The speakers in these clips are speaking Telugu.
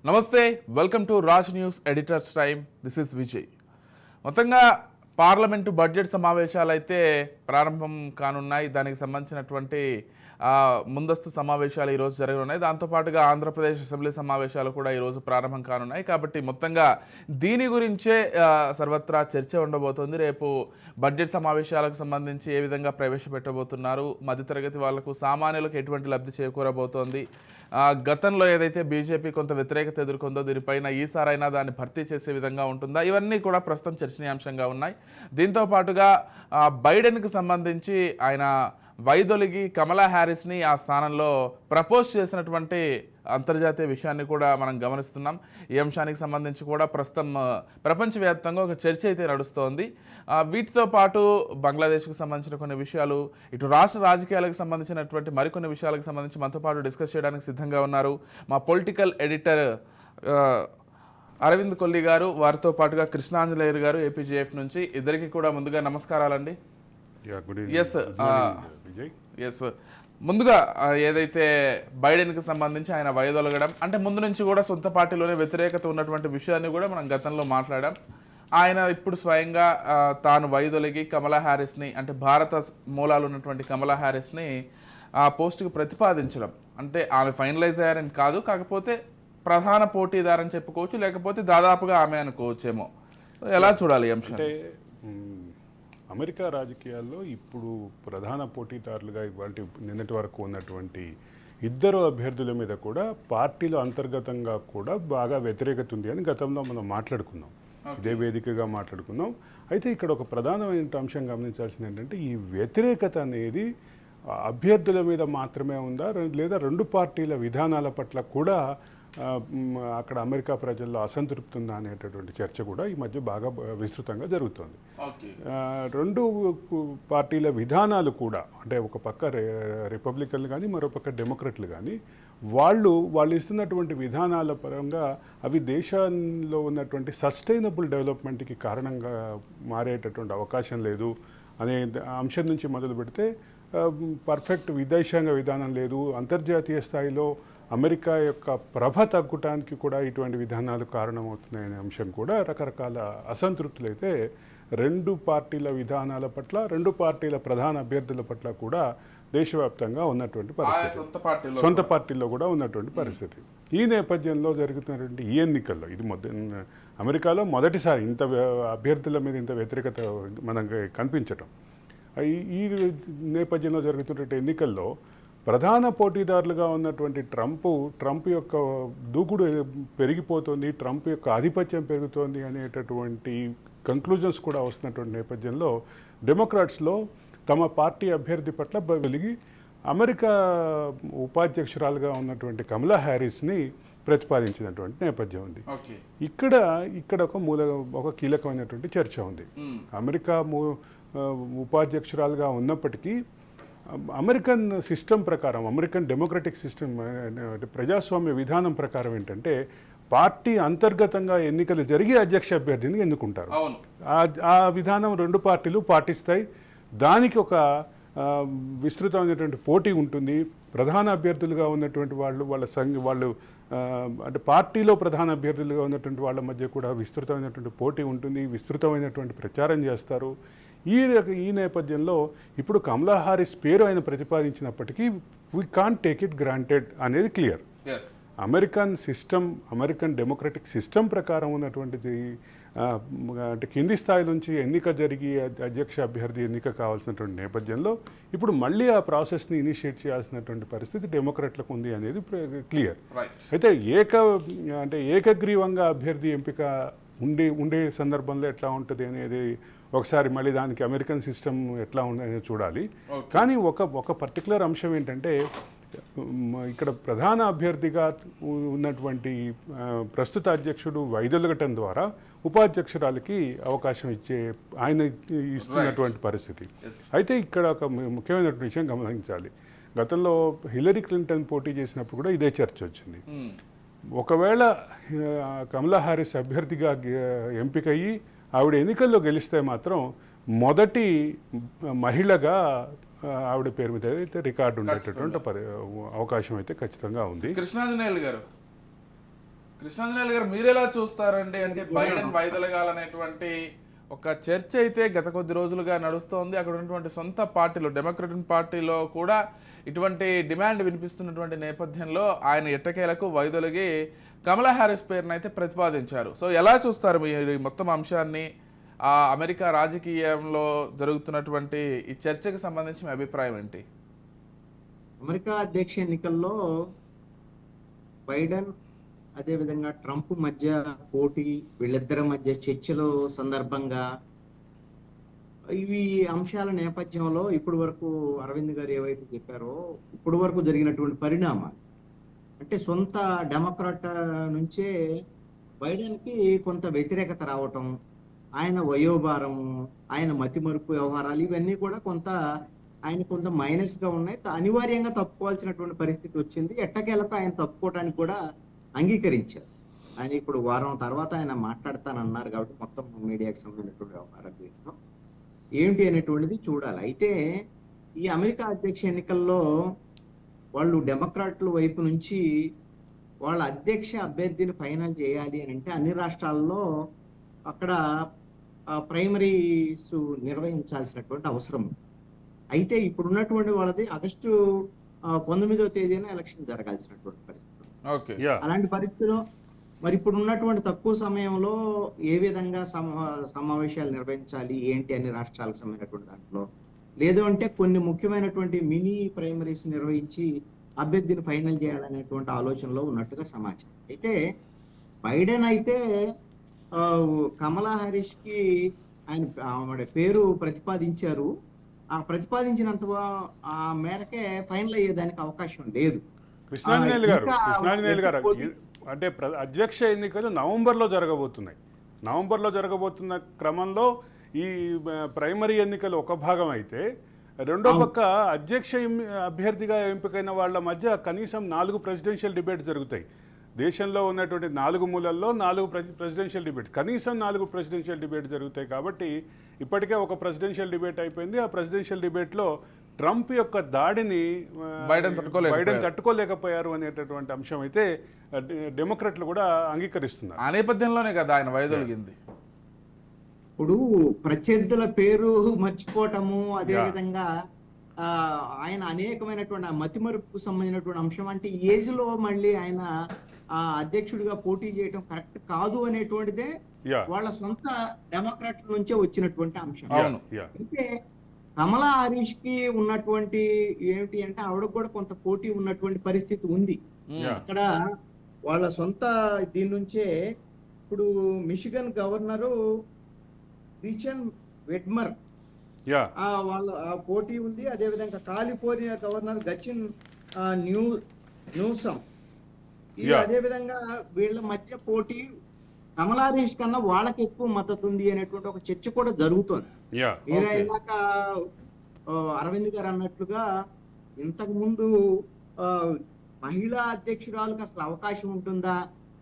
నమస్తే, welcome to Raj news editors time. This is Vijay. మొత్తంగా పార్లమెంటు బడ్జెట్ సమావేశాలు అయితే ప్రారంభం కానున్నాయి. దానికి సంబంధించినటువంటి ముందస్తు సమావేశాలు ఈరోజు జరగనున్నాయి. దాంతోపాటుగా ఆంధ్రప్రదేశ్ అసెంబ్లీ సమావేశాలు కూడా ఈరోజు ప్రారంభం కానున్నాయి. కాబట్టి మొత్తంగా దీని గురించే సర్వత్రా చర్చ ఉండబోతోంది. రేపు బడ్జెట్ సమావేశాలకు సంబంధించి ఏ విధంగా ప్రవేశపెట్టబోతున్నారు, మధ్యతరగతి వాళ్లకు, సామాన్యులకు ఎటువంటి లబ్ధి చేకూరబోతోంది, గతంలో ఏదైతే బీజేపీ కొంత వ్యతిరేకత ఎదుర్కొందో దీనిపైన ఈసారైనా దాన్ని భర్తీ చేసే విధంగా ఉంటుందా, ఇవన్నీ కూడా ప్రస్తుతం చర్చనీయాంశంగా ఉన్నాయి. దీంతో పాటుగా బైడెన్కి సంబంధించి ఆయన వైదొలిగి కమలా హ్యారిస్ని ఆ స్థానంలో ప్రపోజ్ చేసినటువంటి అంతర్జాతీయ విషయాన్ని కూడా మనం గమనిస్తున్నాం. ఈ అంశానికి సంబంధించి కూడా ప్రస్తుతం ప్రపంచవ్యాప్తంగా ఒక చర్చ అయితే నడుస్తోంది. వీటితో పాటు బంగ్లాదేశ్కి సంబంధించిన కొన్ని విషయాలు, ఇటు రాష్ట్ర రాజకీయాలకు సంబంధించినటువంటి మరికొన్ని విషయాలకు సంబంధించి మనతో పాటు డిస్కస్ చేయడానికి సిద్ధంగా ఉన్నారు మా పొలిటికల్ ఎడిటర్ అరవింద్ కొల్లి గారు, వారితో పాటుగా కృష్ణాంజనేయులు గారు ఏపీజేఎఫ్ నుంచి. ఇద్దరికి కూడా ముందుగా నమస్కారాలండి. ఎస్ ముందుగా ఏదైతే బైడెన్కి సంబంధించి ఆయన వైదొలగడం అంటే ముందు నుంచి కూడా సొంత పార్టీలోనే వ్యతిరేకత ఉన్నటువంటి విషయాన్ని కూడా మనం గతంలో మాట్లాడాం. ఆయన ఇప్పుడు స్వయంగా తాను వైదొలిగి కమలా హ్యారిస్ని, అంటే భారత మూలాలు ఉన్నటువంటి కమలా హ్యారిస్ని ఆ పోస్టుకి ప్రతిపాదించడం, అంటే ఆమె ఫైనలైజ్ అయ్యారని కాదు, కాకపోతే ప్రధాన పోటీదారని చెప్పుకోవచ్చు, లేకపోతే దాదాపుగా ఆమె అనుకోవచ్చేమో. ఎలా చూడాలి ఈ అంశం? అమెరికా రాజకీయాల్లో ఇప్పుడు ప్రధాన పోటీదారులుగా ఇవాళ నిన్నటి వరకు ఉన్నటువంటి ఇద్దరు అభ్యర్థుల మీద కూడా పార్టీలో అంతర్గతంగా కూడా బాగా వ్యతిరేకత ఉంది అని గతంలో మనం మాట్లాడుకున్నాం, ఇదే వేదికగా మాట్లాడుకున్నాం. అయితే ఇక్కడ ఒక ప్రధానమైన అంశం గమనించాల్సింది ఏంటంటే, ఈ వ్యతిరేకత అనేది అభ్యర్థుల మీద మాత్రమే ఉందా, లేదా రెండు పార్టీల విధానాల పట్ల కూడా అక్కడ అమెరికా ప్రజల్లో అసంతృప్తి ఉందా అనేటటువంటి చర్చ కూడా ఈ మధ్య బాగా విస్తృతంగా జరుగుతుంది. రెండు పార్టీల విధానాలు కూడా, అంటే ఒక పక్క రిపబ్లికన్లు కానీ మరో పక్క డెమోక్రట్లు కానీ, వాళ్ళు ఇస్తున్నటువంటి విధానాల పరంగా అవి దేశంలో ఉన్నటువంటి సస్టైనబుల్ డెవలప్మెంట్కి కారణంగా మారేటటువంటి అవకాశం లేదు అనే అంశం నుంచి మొదలు పెడితే, పర్ఫెక్ట్ విదేశాంగ విధానం లేదు, అంతర్జాతీయ స్థాయిలో అమెరికా యొక్క ప్రభ తగ్గటానికి కూడా ఇటువంటి విధానాలు కారణమవుతున్నాయనే అంశం కూడా రకరకాల అసంతృప్తులు అయితే రెండు పార్టీల విధానాల పట్ల, రెండు పార్టీల ప్రధాన అభ్యర్థుల పట్ల కూడా దేశవ్యాప్తంగా ఉన్నటువంటి పరిస్థితి, సొంత పార్టీల్లో కూడా ఉన్నటువంటి పరిస్థితి. ఈ నేపథ్యంలో జరుగుతున్నటువంటి ఈ ఎన్నికల్లో ఇది అమెరికాలో మొదటిసారి ఇంత అభ్యర్థుల మీద ఇంత వ్యతిరేకత మనకు కనిపించటం. ఈ నేపథ్యంలో జరుగుతున్నటువంటి ఎన్నికల్లో ప్రధాన పోటీదారులుగా ఉన్నటువంటి ట్రంప్ యొక్క దూకుడు పెరిగిపోతుంది, ట్రంప్ యొక్క ఆధిపత్యం పెరుగుతోంది అనేటటువంటి కంక్లూజన్స్ కూడా వస్తున్నటువంటి నేపథ్యంలో డెమోక్రాట్స్లో తమ పార్టీ అభ్యర్థి పట్ల వెలిగి అమెరికా ఉపాధ్యక్షురాలుగా ఉన్నటువంటి కమలా హ్యారిస్ని ప్రతిపాదించినటువంటి నేపథ్యం ఉంది. ఇక్కడ ఒక కీలకమైనటువంటి చర్చ ఉంది. అమెరికా ఉపాధ్యక్షురాలుగా ఉన్నప్పటికీ అమెరికన్ సిస్టమ్ ప్రకారం, అమెరికన్ డెమోక్రటిక్ సిస్టమ్, ప్రజాస్వామ్య విధానం ప్రకారం ఏంటంటే, పార్టీ అంతర్గతంగా ఎన్నికలు జరిగి అధ్యక్ష అభ్యర్థిని ఎన్నుకుంటారు. ఆ విధానం రెండు పార్టీలు పాటిస్తాయి. దానికి ఒక విస్తృతమైనటువంటి పోటీ ఉంటుంది. ప్రధాన అభ్యర్థులుగా ఉన్నటువంటి వాళ్ళు అంటే పార్టీలో ప్రధాన అభ్యర్థులుగా ఉన్నటువంటి వాళ్ళ మధ్య కూడా విస్తృతమైనటువంటి పోటీ ఉంటుంది, విస్తృతమైనటువంటి ప్రచారం చేస్తారు. ఈ నేపథ్యంలో ఇప్పుడు కమలా హారిస్ పేరు ఆయన ప్రతిపాదించినప్పటికీ we can't take it granted అనేది clear. American system, American democratic system ప్రకారం ఉన్నటువంటిది, అంటే కింది స్థాయి నుంచి ఎన్నిక జరిగి అధ్యక్ష అభ్యర్థి ఎన్నిక కావాల్సినటువంటి నేపథ్యంలో ఇప్పుడు మళ్ళీ ఆ ప్రాసెస్ని ఇనిషియేట్ చేయాల్సినటువంటి పరిస్థితి డెమోక్రాట్లకు ఉంది అనేది క్లియర్. అయితే ఏకగ్రీవంగా అభ్యర్థి ఎంపిక ఉండే సందర్భంలో ఎట్లా ఉంటుంది అనేది ఒకసారి మళ్ళీ దానికి అమెరికన్ సిస్టమ్ ఎట్లా ఉందనేది చూడాలి. కానీ ఒక పర్టికులర్ అంశం ఏంటంటే, ఇక్కడ ప్రధాన అభ్యర్థిగా ఉన్నటువంటి ప్రస్తుత అధ్యక్షుడు వైదొలగటం ద్వారా ఉపాధ్యక్షురాలకి అవకాశం ఆయన ఇస్తున్నటువంటి పరిస్థితి. అయితే ఇక్కడ ఒక ముఖ్యమైనటువంటి విషయం గమనించాలి. గతంలో హిల్లరీ క్లింటన్ పోటీ చేసినప్పుడు కూడా ఇదే చర్చ వచ్చింది. ఒకవేళ కమలా హ్యారిస్ అభ్యర్థిగా ఎంపికయ్యి ఆవిడ ఎన్నికల్లో గెలిస్తే మాత్రం మొదటి మహిళగా ఆవిడ పేరు మీద అయితే రికార్డు ఉండేటటువంటి అవకాశం అయితే ఖచ్చితంగా ఉంది. కృష్ణాంజనేయులు గారు కృష్ణాంజనేయులు గారు మీరు ఎలా చూస్తారండి? అంటే బైడెన్ వైదొలగాలనేటువంటి ఒక చర్చ అయితే గత కొద్ది రోజులుగా నడుస్తోంది. అక్కడ ఉన్నటువంటి సొంత పార్టీలు డెమోక్రటిక్ పార్టీలో కూడా ఇటువంటి డిమాండ్ వినిపిస్తున్నటువంటి నేపథ్యంలో ఆయన ఎట్టకేలకు వైదొలిగి కమలా హ్యారిస్ పేరును అయితే ప్రతిపాదించారు. సో ఎలా చూస్తారు మీరు ఈ మొత్తం అంశాన్ని? ఆ అమెరికా రాజకీయంలో జరుగుతున్నటువంటి ఈ చర్చకు సంబంధించి మీ అభిప్రాయం ఏంటి? అమెరికా అధ్యక్ష ఎన్నికల్లో బైడెన్ అదేవిధంగా ట్రంప్ మధ్య పోటీ, వీళ్ళిద్దరి మధ్య చర్చల సందర్భంగా ఇవి అంశాల నేపథ్యంలో ఇప్పటి వరకు అరవింద్ గారు ఏవైతే చెప్పారో ఇప్పటి వరకు జరిగినటువంటి పరిణామాలు అంటే సొంత డెమోక్రాట్ నుంచే బైడెన్కి కొంత వ్యతిరేకత రావటం, ఆయన వయోభారము, ఆయన మతిమరుపు వ్యవహారాలు ఇవన్నీ కూడా ఆయన కొంత మైనస్ గా ఉన్నాయి. అనివార్యంగా తప్పుకోవాల్సినటువంటి పరిస్థితి వచ్చింది. ఎట్టకేలకు ఆయన తప్పుకోవడానికి కూడా అంగీకరించారు. ఆయన ఇప్పుడు వారం తర్వాత ఆయన మాట్లాడతానన్నారు కాబట్టి మొత్తం మీడియాకి సంబంధించినటువంటి వ్యవహారం వీటితో ఏంటి అనేటువంటిది చూడాలి. అయితే ఈ అమెరికా అధ్యక్ష ఎన్నికల్లో వాళ్ళు డెమోక్రాట్ల వైపు నుంచి వాళ్ళ అధ్యక్ష అభ్యర్థిని ఫైనల్ చేయాలి అని అంటే అన్ని రాష్ట్రాల్లో అక్కడ ప్రైమరీస్ నిర్వహించాల్సినటువంటి అవసరం ఉంది. అయితే ఇప్పుడున్నటువంటి వాళ్ళది ఆగస్టు 19వ తేదీన ఎలక్షన్ జరగాల్సినటువంటి పరిస్థితి. అలాంటి పరిస్థితిలో మరి ఇప్పుడు ఉన్నటువంటి తక్కువ సమయంలో ఏ విధంగా సమావేశాలు నిర్వహించాలి ఏంటి అన్ని రాష్ట్రాలకు సంబంధించినటువంటి దాంట్లో, లేదు అంటే కొన్ని ముఖ్యమైనటువంటి మినీ ప్రైమరీస్ నిర్వహించి అభ్యర్థిని ఫైనల్ చేయాలనేటువంటి ఆలోచనలో ఉన్నట్టుగా సమాచారం. అయితే బైడెన్ అయితే కమలా హారిస్ కి ఆయన పేరు ప్రతిపాదించారు. ఆ ప్రతిపాదించినంత ఆ మేరకే ఫైనల్ అయ్యేదానికి అవకాశం లేదు. కృష్ణాంజనేయులు గారు అంటే అధ్యక్ష ఎన్నికలు నవంబర్లో జరగబోతున్న క్రమంలో ఈ ప్రైమరీ ఎన్నికలు ఒక భాగం అయితే, రెండో పక్క అధ్యక్ష అభ్యర్థిగా ఎంపికైన వాళ్ళ మధ్య కనీసం 4 ప్రెసిడెన్షియల్ డిబేట్ జరుగుతాయి. దేశంలో ఉన్నటువంటి 4 మూలల్లో 4 ప్రెసిడెన్షియల్ డిబేట్స్, కనీసం 4 ప్రెసిడెన్షియల్ డిబేట్ జరుగుతాయి. కాబట్టి ఇప్పటికే ఒక ప్రెసిడెన్షియల్ డిబేట్ అయిపోయింది. ఆ ప్రెసిడెన్షియల్ డిబేట్లో ట్రంప్ యొక్క దాడిని బైడెన్ తట్టుకోలేకపోయారు అనేటటువంటి అంశం అయితే డెమోక్రాట్లు కూడా అంగీకరిస్తున్నారు. ఆ నేపథ్యంలోనే కదా ఆయన వైదొలిగింది. ఇప్పుడు ప్రత్యర్థుల పేరు మర్చిపోవటము, అదే విధంగా ఆయన అనేకమైనటువంటి మతిమరుపుకు సంబంధించినటువంటి అంశం అంటే ఏజ్ లో మళ్ళీ ఆయన అధ్యక్షుడిగా పోటీ చేయడం కరెక్ట్ కాదు అనేటువంటిదే వాళ్ళ సొంత డెమోక్రాట్ల నుంచే వచ్చినటువంటి అంశం. అయితే కమలా హారిస్ కి ఉన్నటువంటి ఏమిటి అంటే ఆవిడకు కూడా కొంత పోటీ ఉన్నటువంటి పరిస్థితి ఉంది. అక్కడ వాళ్ళ సొంత దీని నుంచే ఇప్పుడు మిషిగన్ గవర్నరు రిచన్ వెడ్మర్ వాళ్ళ పోటీ ఉంది. అదేవిధంగా కాలిఫోర్నియా గవర్నర్ గచిన్ న్యూసమ్, అదేవిధంగా వీళ్ళ మధ్య పోటీ కమలా హారిస్ కన్నా వాళ్ళకి ఎక్కువ మద్దతు ఉంది అనేటువంటి ఒక చర్చ కూడా జరుగుతోంది. మీరే ఇందాక అరవింద్ గారు అన్నట్లుగా ఇంతకు ముందు మహిళా అధ్యక్షురాలకు అసలు అవకాశం ఉంటుందా,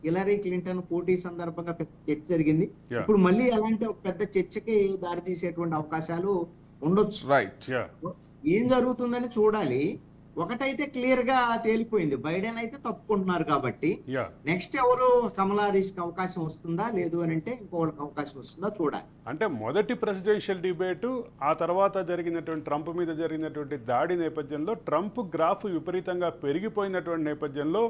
హిలరీ క్లింటన్ పోటీ సందర్భంగా పెద్ద చర్చ జరిగింది. ఇప్పుడు మళ్ళీ అలాంటి ఒక పెద్ద చర్చకి దారి తీసేటువంటి అవకాశాలు ఉండొచ్చు. ఏం జరుగుతుందని చూడాలి. ఒకటైతే క్లియర్ గా తేలిపోయింది, బైడెన్ అయితే తప్పుకుంటున్నారు కాబట్టి నెక్స్ట్ ఎవరు కమలా హారిస్ కి అవకాశం వస్తుందా, లేదు అని అంటే ఇంకోళ్ళకి అవకాశం వస్తుందా చూడాలి. అంటే మొదటి ప్రెసిడెన్షియల్ డిబేటు, ఆ తర్వాత జరిగినటువంటి ట్రంప్ మీద జరిగినటువంటి దాడి నేపథ్యంలో ట్రంప్ గ్రాఫ్ విపరీతంగా పెరిగిపోయినటువంటి నేపథ్యంలో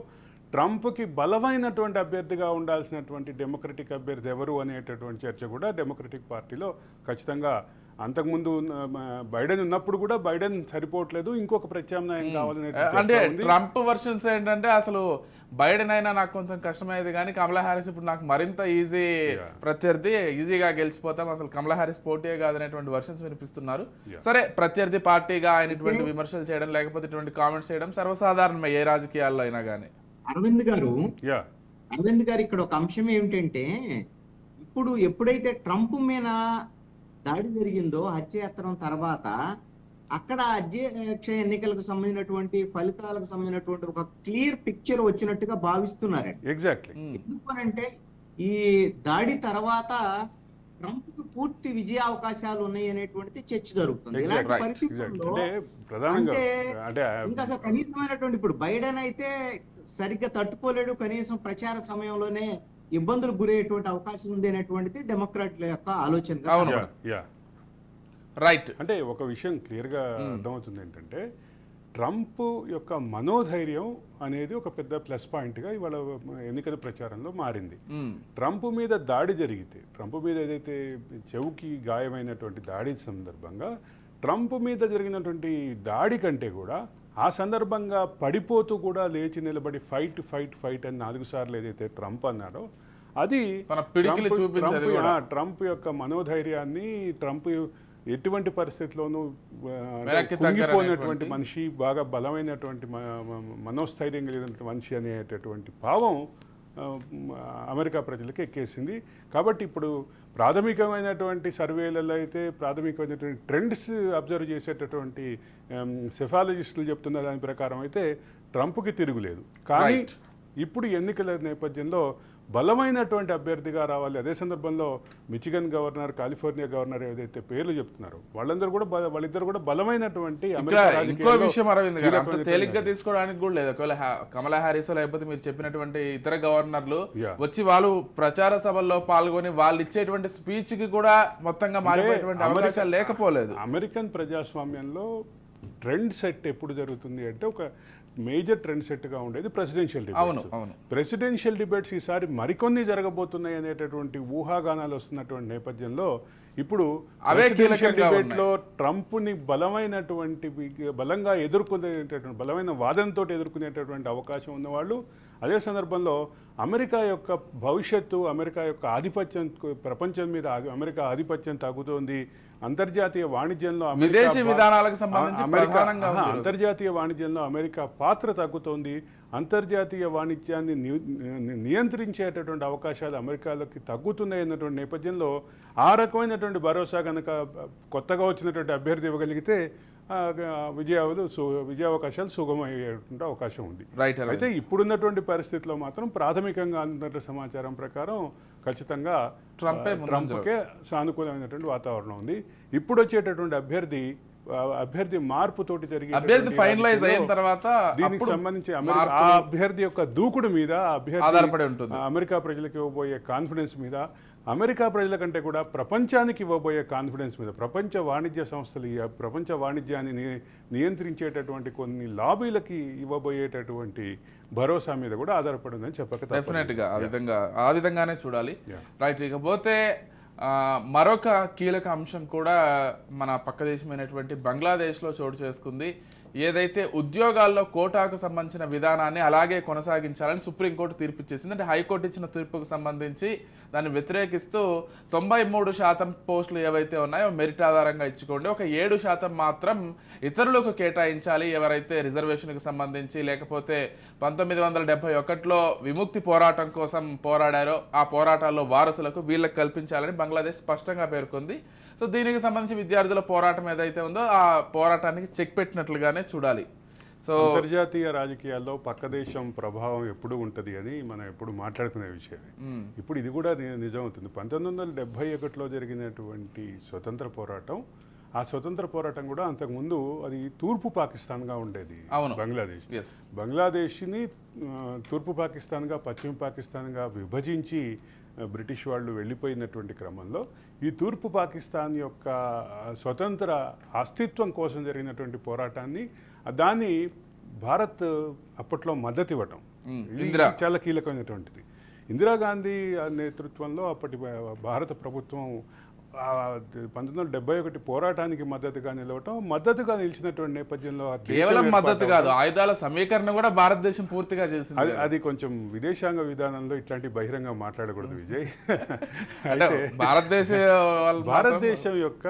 ట్రంప్కి బలమైనటువంటి అభ్యర్థిగా ఉండాల్సినటువంటి డెమోక్రటిక్ అభ్యర్థి ఎవరు అనేటటువంటి చర్చ కూడా డెమోక్రటిక్ పార్టీలో ఖచ్చితంగా అంతకుముందు బైడెన్ ఉన్నప్పుడు కూడా బైడెన్ సరిపోవట్లేదు, ఇంకొక ప్రత్యామ్నాయం కావాలనే. అంటే ట్రంప్ వర్షన్స్ ఏంటంటే అసలు బైడెన్ అయినా నాకు కొంచెం కష్టమయ్యేది కానీ కమలా హారిస్ ఇప్పుడు నాకు మరింత ఈజీ ప్రత్యర్థి, ఈజీగా గెలిచిపోతాం, అసలు కమలా హారిస్ పోటీ కాదనేటువంటి వర్షన్స్ వినిపిస్తున్నారు. సరే, ప్రత్యర్థి పార్టీగా ఆయన ఇటువంటి విమర్శలు చేయడం లేకపోతే ఇటువంటి కామెంట్స్ చేయడం సర్వసాధారణమే ఏ రాజకీయాల్లో అయినా కానీ. అరవింద్ గారు ఇక్కడ ఒక అంశం ఏమిటంటే, ఇప్పుడు ఎప్పుడైతే ట్రంప్ మీద దాడి జరిగిందో హత్యాయత్నం తర్వాత అక్కడ అధ్యక్ష ఎన్నికలకు సంబంధించినటువంటి ఫలితాలకు సంబంధించినటువంటి ఒక క్లియర్ పిక్చర్ వచ్చినట్టుగా భావిస్తున్నారండి. ఎందుకనంటే ఈ దాడి తర్వాత ట్రంప్ కు పూర్తి విజయ అవకాశాలు ఉన్నాయి అనేటువంటి చర్చ జరుగుతుంది. ఇలాంటి పరిస్థితుల్లో అంటే ఇంకా అసలు కనీసమైనటువంటి ఇప్పుడు బైడెన్ అయితే సరిగ్గా తట్టుకోలేడు, కనీసం ప్రచార సమయంలోనే ఇబ్బందులు గురయ్యేటువంటి అవకాశం ఉంది అనేటువంటిది డెమోక్రాట్ల యొక్క ఆలోచనగా అవును. కనబడుతుంది. Yeah right. అంటే ఒక విషయం క్లియర్గా అర్థమవుతుంది ఏంటంటే ట్రంప్ యొక్క మనోధైర్యం అనేది ఒక పెద్ద ప్లస్ పాయింట్గా ఇవాళ ఎన్నికల ప్రచారంలో మారింది. ట్రంప్ మీద దాడి జరిగితే, ట్రంప్ మీద ఏదైతే చెవుకి గాయమైనటువంటి దాడి సందర్భంగా ట్రంప్ మీద జరిగినటువంటి దాడి కంటే కూడా ఆ సందర్భంగా పడిపోతూ కూడా లేచి నిలబడి ఫైట్ ఫైట్ ఫైట్ అని 4 సార్లు ఏదైతే ట్రంప్ అన్నాడో అది తన పిడికిలి చూపించేది కూడా. ట్రంప్ యొక్క మనోధైర్యాన్ని, ట్రంప్ ఎటువంటి పరిస్థితుల్లోనూ వెనక్కి కుంగిపోయినటువంటి తగ్గనటువంటి మనిషి, బాగా బలమైనటువంటి మనోస్థైర్యం కలిగినటువంటి మనిషి అనేటటువంటి భావం అమెరికా ప్రజలకి ఎక్కేసింది. కాబట్టి ఇప్పుడు ప్రాథమికమైనటువంటి సర్వేలలో అయితే ప్రాథమికమైనటువంటి ట్రెండ్స్ అబ్జర్వ్ చేసేటటువంటి సెఫాలజిస్టులు చెప్తున్న దాని ప్రకారం అయితే ట్రంప్కి తిరుగులేదు. కానీ Right. ఇప్పుడు ఎన్నికల నేపథ్యంలో బలమైనటువంటి అభ్యర్థిగా రావాలి. అదే సందర్భంలో మిచిగన్ గవర్నర్, కాలిఫోర్నియా గవర్నర్ ఏదైతే పేర్లు చెప్తున్నారో వాళ్ళిద్దరు కూడా బలమైనటువంటి ఇంకా ఇంకో విషయం అరవింద్ గారు, అంత తేలిగ్గా తీసుకోవడానికి కూడా లేదు. ఒకవేళ కమలా హ్యారిస్ లేకపోతే మీరు చెప్పినటువంటి ఇతర గవర్నర్లు వచ్చి వాళ్ళు ప్రచార సభల్లో పాల్గొని వాళ్ళు ఇచ్చేటువంటి స్పీచ్ కి కూడా మొత్తంగా మారిపోయేటువంటి అవకాశాలు లేకపోలేదు. అమెరికన్ ప్రజాస్వామ్యంలో ట్రెండ్ సెట్ ఎప్పుడు జరుగుతుంది అంటే ఒక మేజర్ ట్రెండ్ సెట్గా ఉండేది ప్రెసిడెన్షియల్ అవును డిబేట్స్. అవును. ప్రెసిడెన్షియల్ డిబేట్స్ ఈసారి మరికొన్ని జరగబోతున్నాయి అనేటటువంటి ఊహాగానాలు వస్తున్నటువంటి నేపథ్యంలో ఇప్పుడు అవే ప్రెసిడెన్షియల్ కీలకంగా డిబేట్లో ట్రంప్ని బలంగా ఎదుర్కొనేటటువంటి బలమైన వాదనతో ఎదుర్కొనేటటువంటి అవకాశం ఉన్నవాళ్ళు, అదే సందర్భంలో అమెరికా యొక్క భవిష్యత్తు, అమెరికా యొక్క ఆధిపత్యం, ప్రపంచం మీద అమెరికా ఆధిపత్యం తగ్గుతోంది, అంతర్జాతీయ వాణిజ్యంలో విదేశీ విధానాలకు సంబంధించి ప్రధానంగా ఉంది. అంతర్జాతీయ వాణిజ్యంలో అమెరికా పాత్ర తగ్గుతోంది, అంతర్జాతీయ వాణిజ్యాన్ని నియంత్రించేటటువంటి అవకాశాలు అమెరికాలోకి తగ్గుతున్నాయి అన్నటువంటి నేపథ్యంలో ఆ రకమైనటువంటి భరోసా కనుక కొత్తగా వచ్చినటువంటి అభ్యర్థి ఇవ్వగలిగితే విజయావకాశాలు సుగమయ్యేటువంటి అవకాశం ఉంది. రైట్. అయితే ఇప్పుడున్నటువంటి పరిస్థితిలో మాత్రం ప్రాథమికంగా అందుతున్న సమాచారం ప్రకారం ఖచ్చితంగా ట్రంప్కే సానుకూలమైనటువంటి వాతావరణం ఉంది. ఇప్పుడు వచ్చేటటువంటి అభ్యర్థి మార్పుతోటి జరిగే అభ్యర్థి ఫైనలైజ్ అయిన తర్వాత దీనికి సంబంధించి ఆ అభ్యర్థి యొక్క దూకుడు మీద, ఆధారపడి ఉంటుంది. అమెరికా ప్రజలకు ఇవ్వబోయే కాన్ఫిడెన్స్ మీద, అమెరికా ప్రజల కంటే కూడా ప్రపంచానికి ఇవ్వబోయే కాన్ఫిడెన్స్ మీద, ప్రపంచ వాణిజ్య సంస్థలు ఈ ప్రపంచ వాణిజ్యాన్ని నియంత్రించేటటువంటి కొన్ని లాబీలకి ఇవ్వబోయేటటువంటి భరోసా మీద కూడా ఆధారపడి ఉందని చెప్పక డెఫినెట్ గా ఆ విధంగానే చూడాలి. రైట్. ఇకపోతే మరొక కీలక అంశం కూడా మన పక్క దేశమైనటువంటి బంగ్లాదేశ్లో చోటు చేసుకుంది. ఏదైతే ఉద్యోగాల్లో కోటాకు సంబంధించిన విధానాన్ని అలాగే కొనసాగించాలని సుప్రీంకోర్టు తీర్పు ఇచ్చేసింది. అంటే హైకోర్టు ఇచ్చిన తీర్పుకు సంబంధించి దాన్ని వ్యతిరేకిస్తూ 93% పోస్టులు ఏవైతే ఉన్నాయో మెరిట్ ఆధారంగా ఇచ్చుకోండి, ఒక 7% మాత్రం ఇతరులకు కేటాయించాలి. ఎవరైతే రిజర్వేషన్కి సంబంధించి లేకపోతే 1971లో విముక్తి పోరాటం కోసం పోరాడారో ఆ పోరాటాల్లో వారసులకు వీళ్ళకి కల్పించాలని బంగ్లాదేశ్ స్పష్టంగా పేర్కొంది. సో దీనికి సంబంధించి విద్యార్థుల పోరాటం ఏదైతే ఉందో ఆ పోరాటానికి చెక్ పెట్టినట్లుగానే చూడాలి. సో అంతర్జాతీయ రాజకీయాల్లో పక్క దేశం ప్రభావం ఎప్పుడు ఉంటుంది అని మనం ఎప్పుడు మాట్లాడుకునే విషయమే. ఇప్పుడు ఇది కూడా నిజం అవుతుంది. 1971లో జరిగినటువంటి స్వతంత్ర పోరాటం, ఆ స్వతంత్ర పోరాటం కూడా అంతకుముందు అది తూర్పు పాకిస్తాన్గా ఉండేది. బంగ్లాదేశ్ బంగ్లాదేశ్ని తూర్పు పాకిస్తాన్గా, పశ్చిమ పాకిస్తాన్గా విభజించి బ్రిటిష్ వాళ్ళు వెళ్ళిపోయినటువంటి క్రమంలో ఈ తూర్పు పాకిస్తాన్ యొక్క స్వతంత్ర అస్తిత్వం కోసం జరిగినటువంటి పోరాటాన్ని, దాన్ని భారత్ అప్పట్లో మద్దతు ఇవ్వటం చాలా కీలకమైనటువంటిది. ఇందిరాగాంధీ నేతృత్వంలో అప్పటి భారత ప్రభుత్వం 1971 పోరాటానికి మద్దతుగా నిలిచినటువంటి నేపథ్యంలో కేవలం మద్దతు కాదు, ఆయుధాల సమీకరణ కూడా భారతదేశం పూర్తిగా చేసింది. అది కొంచెం విదేశాంగ విధానంలో ఇట్లాంటి బహిరంగ మాట్లాడకూడదు విజయ్. భారతదేశం యొక్క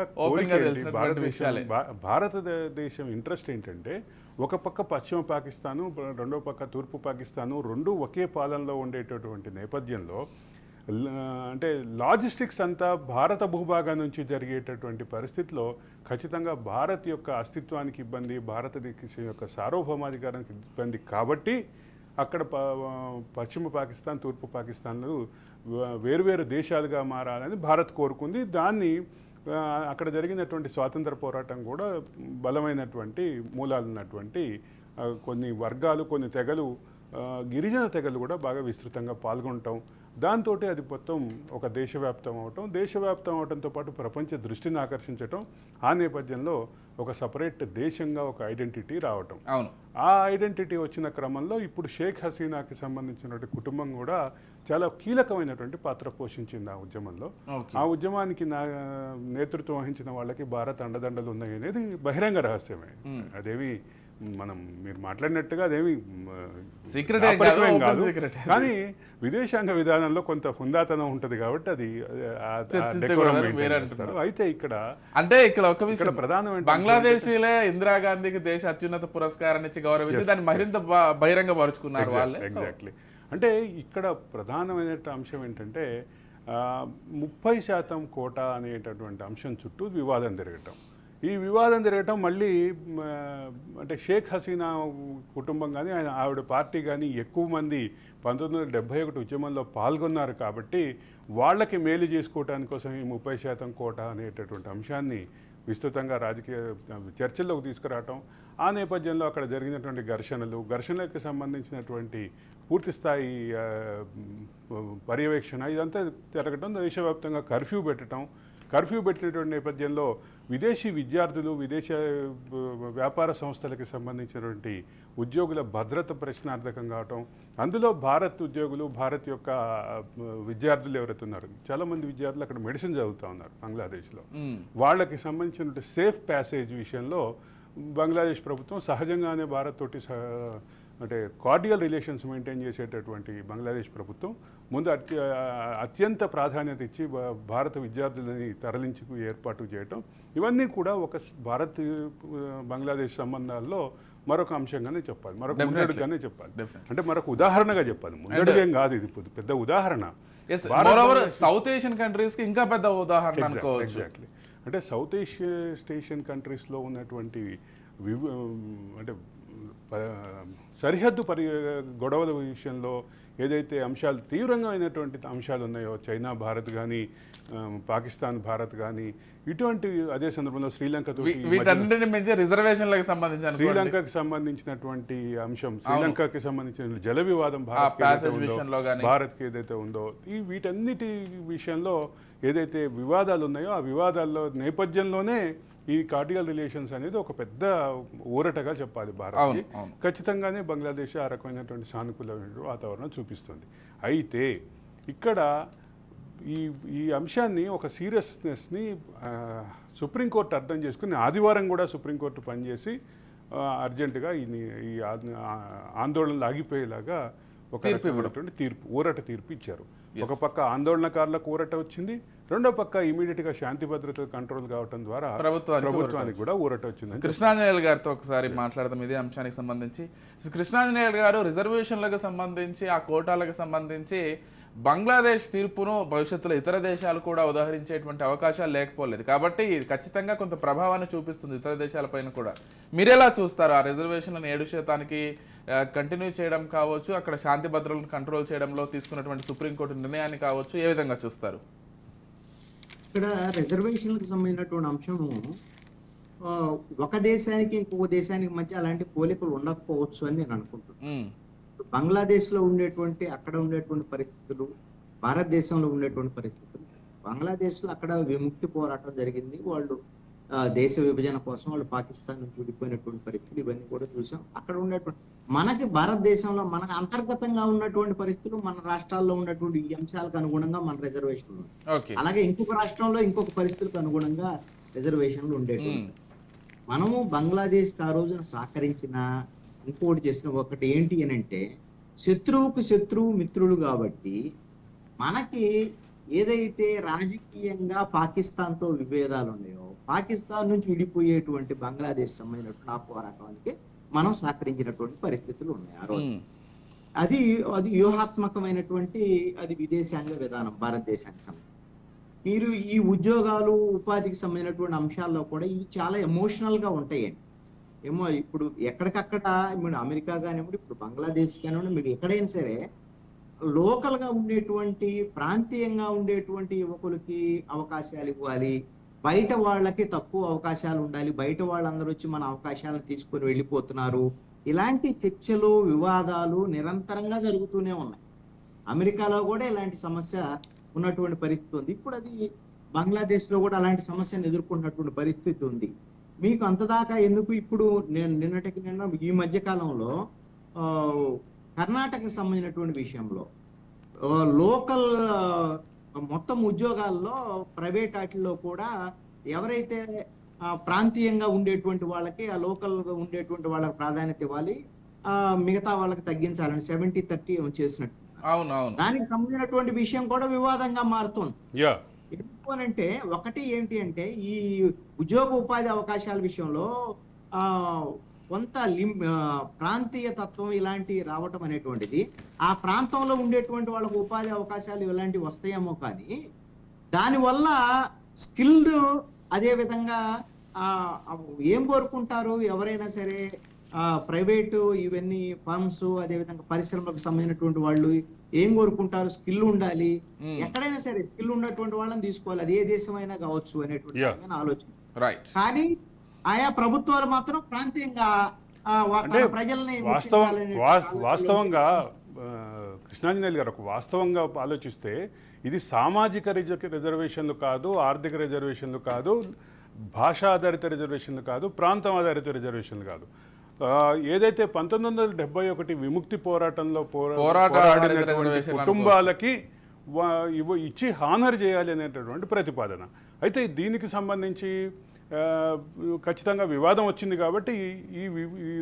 భారతదేశం ఇంట్రెస్ట్ ఏంటంటే ఒక పక్క పశ్చిమ పాకిస్తాను, రెండో పక్క తూర్పు పాకిస్తాను, రెండు ఒకే పాలనలో ఉండేటటువంటి నేపథ్యంలో అంటే లాజిస్టిక్స్ అంతా భారత భూభాగం నుంచి జరిగేటటువంటి పరిస్థితిలో ఖచ్చితంగా భారత్ యొక్క అస్తిత్వానికి ఇబ్బంది, భారతదేశం యొక్క సార్వభౌమాధికారానికి ఇబ్బంది. కాబట్టి అక్కడ పశ్చిమ పాకిస్తాన్, తూర్పు పాకిస్తాన్లు వేరువేరు దేశాలుగా మారాలని భారత్ కోరుకుంది. దాన్ని అక్కడ జరిగినటువంటి స్వాతంత్ర పోరాటం కూడా బలమైనటువంటి మూలాలు ఉన్నటువంటి కొన్ని వర్గాలు, కొన్ని తెగలు గిరిజన తెగలు కూడా బాగా విస్తృతంగా పాల్గొనటం, దాంతో అది మొత్తం ఒక దేశవ్యాప్తం అవడంతో పాటు ప్రపంచ దృష్టిని ఆకర్షించటం, ఆ నేపథ్యంలో ఒక సపరేట్ దేశంగా ఒక ఐడెంటిటీ రావటం. అవును. ఆ ఐడెంటిటీ వచ్చిన క్రమంలో ఇప్పుడు షేక్ హసీనాకి సంబంధించినటువంటి కుటుంబం కూడా చాలా కీలకమైనటువంటి పాత్ర పోషించింది ఆ ఉద్యమంలో. ఆ ఉద్యమానికి నేతృత్వం వహించిన వాళ్ళకి భారత్ అండదండలు ఉన్నాయి అనేది బహిరంగ రహస్యమే. అదేవి మీరు మాట్లాడినట్టుగా అదేమి సీక్రెట్ కాదు, కానీ విదేశాంగ విధానంలో కొంత హుందాతనం ఉంటది కాబట్టి అది అయితే ఇక్కడ ఒక విషయం ప్రధానమైన బంగ్లాదేశీలే ఇందిరాగాంధీకి దేశ అత్యున్నత పురస్కారాన్ని ఇచ్చి గౌరవించి దాన్ని మరింత బహిరంగ పరుచుకున్నారు వాళ్ళే. ఎగ్జాక్ట్లీ. అంటే ఇక్కడ ప్రధానమైన అంశం ఏంటంటే 30% కోటా అనేటటువంటి అంశం చుట్టూ వివాదం జరగటం మళ్ళీ అంటే షేక్ హసీనా కుటుంబం కానీ ఆవిడ పార్టీ కానీ ఎక్కువ మంది 1971 ఉద్యమంలో పాల్గొన్నారు కాబట్టి వాళ్ళకి మేలు చేసుకోవటానికి కోసం ఈ 30% కోటా అనేటటువంటి అంశాన్ని విస్తృతంగా రాజకీయ చర్చల్లోకి తీసుకురావటం, ఆ నేపథ్యంలో అక్కడ జరిగినటువంటి ఘర్షణలకు సంబంధించినటువంటి పూర్తిస్థాయి పర్యవేక్షణ ఇదంతా జరగటం, దేశవ్యాప్తంగా కర్ఫ్యూ పెట్టినటువంటి నేపథ్యంలో విదేశీ విద్యార్థులు, విదేశ వ్యాపార సంస్థలకు సంబంధించినటువంటి ఉద్యోగుల భద్రత ప్రశ్నార్థకం కావటం, అందులో భారత్ ఉద్యోగులు, భారత్ యొక్క విద్యార్థులు ఎవరైతే ఉన్నారు, చాలామంది విద్యార్థులు అక్కడ మెడిసిన్ చదువుతూ ఉన్నారు బంగ్లాదేశ్లో, వాళ్ళకి సంబంధించిన సేఫ్ ప్యాసేజ్ విషయంలో బంగ్లాదేశ్ ప్రభుత్వం సహజంగానే భారత్ తోటి అంటే కార్డియల్ రిలేషన్స్ మెయింటైన్ చేసేటటువంటి బంగ్లాదేశ్ ప్రభుత్వం ముందు అత్యంత ప్రాధాన్యత ఇచ్చి భారత విద్యార్థులని తరలించి ఏర్పాటు చేయటం, ఇవన్నీ కూడా ఒక భారత్ బంగ్లాదేశ్ సంబంధాల్లో మరొక అంశంగానే చెప్పాలి, మరొక ముందడుగానే చెప్పాలి, అంటే మరొక ఉదాహరణగా చెప్పాలి. ముందడుగేం కాదు, ఇది పెద్ద ఉదాహరణ. సౌత్ ఏషియన్ కంట్రీస్ కి ఇంకా పెద్ద ఉదాహరణ. ఎగ్జాక్ట్లీ. అంటే సౌత్ ఏషియన్ కంట్రీస్లో ఉన్నటువంటి అంటే సరిహద్దు గొడవల విషయంలో ఏదైతే అంశాలు తీవ్రంగా అంశాలు ఉన్నాయో, చైనా భారత్ కానీ, పాకిస్తాన్ భారత్ కానీ, ఇటువంటి అదే సందర్భంలో శ్రీలంకకు సంబంధించినటువంటి అంశం, శ్రీలంకకి సంబంధించిన జల వివాదం భారత్కి ఏదైతే ఉందో, వీటన్నిటి విషయంలో ఏదైతే వివాదాలు ఉన్నాయో ఆ వివాదాల్లో నేపథ్యంలోనే ఈ కార్డియల్ రిలేషన్స్ అనేది ఒక పెద్ద ఊరటగా చెప్పాలి భారత్కి. ఖచ్చితంగానే బంగ్లాదేశ్ ఆ రకమైనటువంటి సానుకూలమైన వాతావరణం చూపిస్తుంది. అయితే ఇక్కడ ఈ అంశాన్ని ఒక సీరియస్నెస్ని సుప్రీంకోర్టు అర్థం చేసుకుని ఆదివారం కూడా సుప్రీంకోర్టు పనిచేసి అర్జెంటుగా ఈ ఆందోళనలు ఆగిపోయేలాగా ఒక ఊరట తీర్పు ఇచ్చారు. ఒక పక్క ఆందోళనకారులకు ఊరట వచ్చింది, రెండో పక్క ఇమీడియట్గా శాంతి భద్రతలు కంట్రోల్ కావడం ద్వారా ప్రభుత్వానికి కూడా ఊరట వచ్చింది. కృష్ణాంజనేయులు గారితో ఒకసారి మాట్లాడదాం ఇదే అంశానికి సంబంధించి. కృష్ణాంజనేయులు గారు రిజర్వేషన్లకు సంబంధించి, ఆ కోటాలకు సంబంధించి బంగ్లాదేశ్ తీర్పును భవిష్యత్తులో ఇతర దేశాలు కూడా ఉదాహరించేటువంటి అవకాశాలు లేకపోలేదు కాబట్టి ఖచ్చితంగా కొంత ప్రభావాన్ని చూపిస్తుంది ఇతర దేశాలపైన కూడా. మీరెలా చూస్తారు ఆ రిజర్వేషన్లను 7% కంటిన్యూ చేయడం కావచ్చు, అక్కడ శాంతి భద్రతలను కంట్రోల్ చేయడంలో తీసుకున్నటువంటి సుప్రీంకోర్టు నిర్ణయాన్ని కావచ్చు, ఏ విధంగా చూస్తారు? ఇక్కడ రిజర్వేషన్లకు సంబంధించినటువంటి అంశము ఒక దేశానికి ఇంకొక దేశానికి మధ్య అలాంటి పోలికలు ఉండకపోవచ్చు అని నేను అనుకుంటున్నాను. బంగ్లాదేశ్లో ఉండేటువంటి అక్కడ ఉండేటువంటి పరిస్థితులు, భారతదేశంలో ఉండేటువంటి పరిస్థితులు, బంగ్లాదేశ్లో అక్కడ విముక్తి పోరాటం జరిగింది, వాళ్ళు దేశ విభజన కోసం వాళ్ళు పాకిస్తాన్ నుంచి విడిపోయినటువంటి పరిస్థితులు ఇవన్నీ కూడా చూసాం. అక్కడ ఉన్నటువంటి మనకి భారతదేశంలో మనకు అంతర్గతంగా ఉన్నటువంటి పరిస్థితులు, మన రాష్ట్రాల్లో ఉన్నటువంటి ఈ అంశాలకు అనుగుణంగా మన రిజర్వేషన్లు, అలాగే ఇంకొక రాష్ట్రంలో ఇంకొక పరిస్థితులకు అనుగుణంగా రిజర్వేషన్లు ఉండేటువంటి. మనము బంగ్లాదేశ్కి ఆ రోజున సహకరించిన ఇంకోటి చేసిన ఒకటి ఏంటి అని అంటే, శత్రువుకు శత్రువు మిత్రులు కాబట్టి మనకి ఏదైతే రాజకీయంగా పాకిస్తాన్తో విభేదాలు ఉన్నాయో, పాకిస్తాన్ నుంచి విడిపోయేటువంటి బంగ్లాదేశ్ సంబంధించినటువంటి ఆ పోరాటానికి మనం సహకరించినటువంటి పరిస్థితులు ఉన్నాయి ఆ రోజు. అది వ్యూహాత్మకమైనటువంటి అది విదేశాంగ విధానం భారతదేశానికి సంబంధించి. మీరు ఈ ఉద్యోగాలు, ఉపాధికి సంబంధించినటువంటి అంశాల్లో కూడా ఇవి చాలా ఎమోషనల్ గా ఉంటాయండి. ఏమో ఇప్పుడు ఎక్కడికక్కడ మీరు అమెరికా కానివ్వండి, ఇప్పుడు బంగ్లాదేశ్ కానివ్వండి, మీరు ఎక్కడైనా సరే లోకల్ గా ఉండేటువంటి ప్రాంతీయంగా ఉండేటువంటి యువకులకి అవకాశాలు ఇవ్వాలి, బయట వాళ్ళకి తక్కువ అవకాశాలు ఉండాలి, బయట వాళ్ళందరూ వచ్చి మన అవకాశాలను తీసుకొని వెళ్ళిపోతున్నారు, ఇలాంటి చర్చలు వివాదాలు నిరంతరంగా జరుగుతూనే ఉన్నాయి. అమెరికాలో కూడా ఇలాంటి సమస్య ఉన్నటువంటి పరిస్థితి ఉంది. ఇప్పుడు అది బంగ్లాదేశ్లో కూడా అలాంటి సమస్యను ఎదుర్కొన్నటువంటి పరిస్థితి ఉంది. మీకు అంతదాకా ఎందుకు? ఇప్పుడు నేను నిన్న ఈ మధ్య కాలంలో కర్ణాటకకు సంబంధించినటువంటి విషయంలో లోకల్ మొత్తం ఉద్యోగాల్లో ప్రైవేట్ వాటిల్లో కూడా ఎవరైతే ప్రాంతీయంగా ఉండేటువంటి వాళ్ళకి, ఆ లోకల్గా ఉండేటువంటి వాళ్ళకి ప్రాధాన్యత ఇవ్వాలి, మిగతా వాళ్ళకి తగ్గించాలని 70-30 చేసినట్టు. అవును. దానికి సంబంధించినటువంటి విషయం కూడా వివాదంగా మారుతోంది. యా ఎందుకు అంటే ఒకటి ఏంటి అంటే ఈ ఉద్యోగ ఉపాధి అవకాశాల విషయంలో కొంత ప్రాంతీయ తత్వం ఇలాంటి రావటం అనేటువంటిది, ఆ ప్రాంతంలో ఉండేటువంటి వాళ్ళకు ఉపాధి అవకాశాలు ఇలాంటివి వస్తాయేమో, కానీ దానివల్ల స్కిల్డ్, అదే విధంగా ఏం కోరుకుంటారు ఎవరైనా సరే ప్రైవేటు ఇవన్నీ ఫార్మ్స్, అదేవిధంగా పరిశ్రమలకు సంబంధించినటువంటి వాళ్ళు ఏం కోరుకుంటారు? స్కిల్ ఉండాలి, ఎక్కడైనా సరే స్కిల్ ఉన్నటువంటి వాళ్ళని తీసుకోవాలి, అది ఏ దేశమైనా కావచ్చు అనేటువంటి ఆలోచన. రైట్. కానీ ఆయా ప్రభుత్వాలు మాత్రం ప్రాంతీయంగా ప్రజల్ని వాస్తవంగా కృష్ణాంజనేయులు గారు, ఒక వాస్తవంగా ఆలోచిస్తే ఇది సామాజిక రిజర్వేషన్లు కాదు, ఆర్థిక రిజర్వేషన్లు కాదు, భాషా ఆధారిత రిజర్వేషన్లు కాదు, ప్రాంతం ఆధారిత రిజర్వేషన్లు కాదు. ఏదైతే 1971 విముక్తి పోరాటంలో పోరాడినటువంటి కుటుంబాలకి ఇచ్చి హానర్ చేయాలి అనేటటువంటి ప్రతిపాదన. అయితే దీనికి సంబంధించి ఖచ్చితంగా వివాదం వచ్చింది కాబట్టి ఈ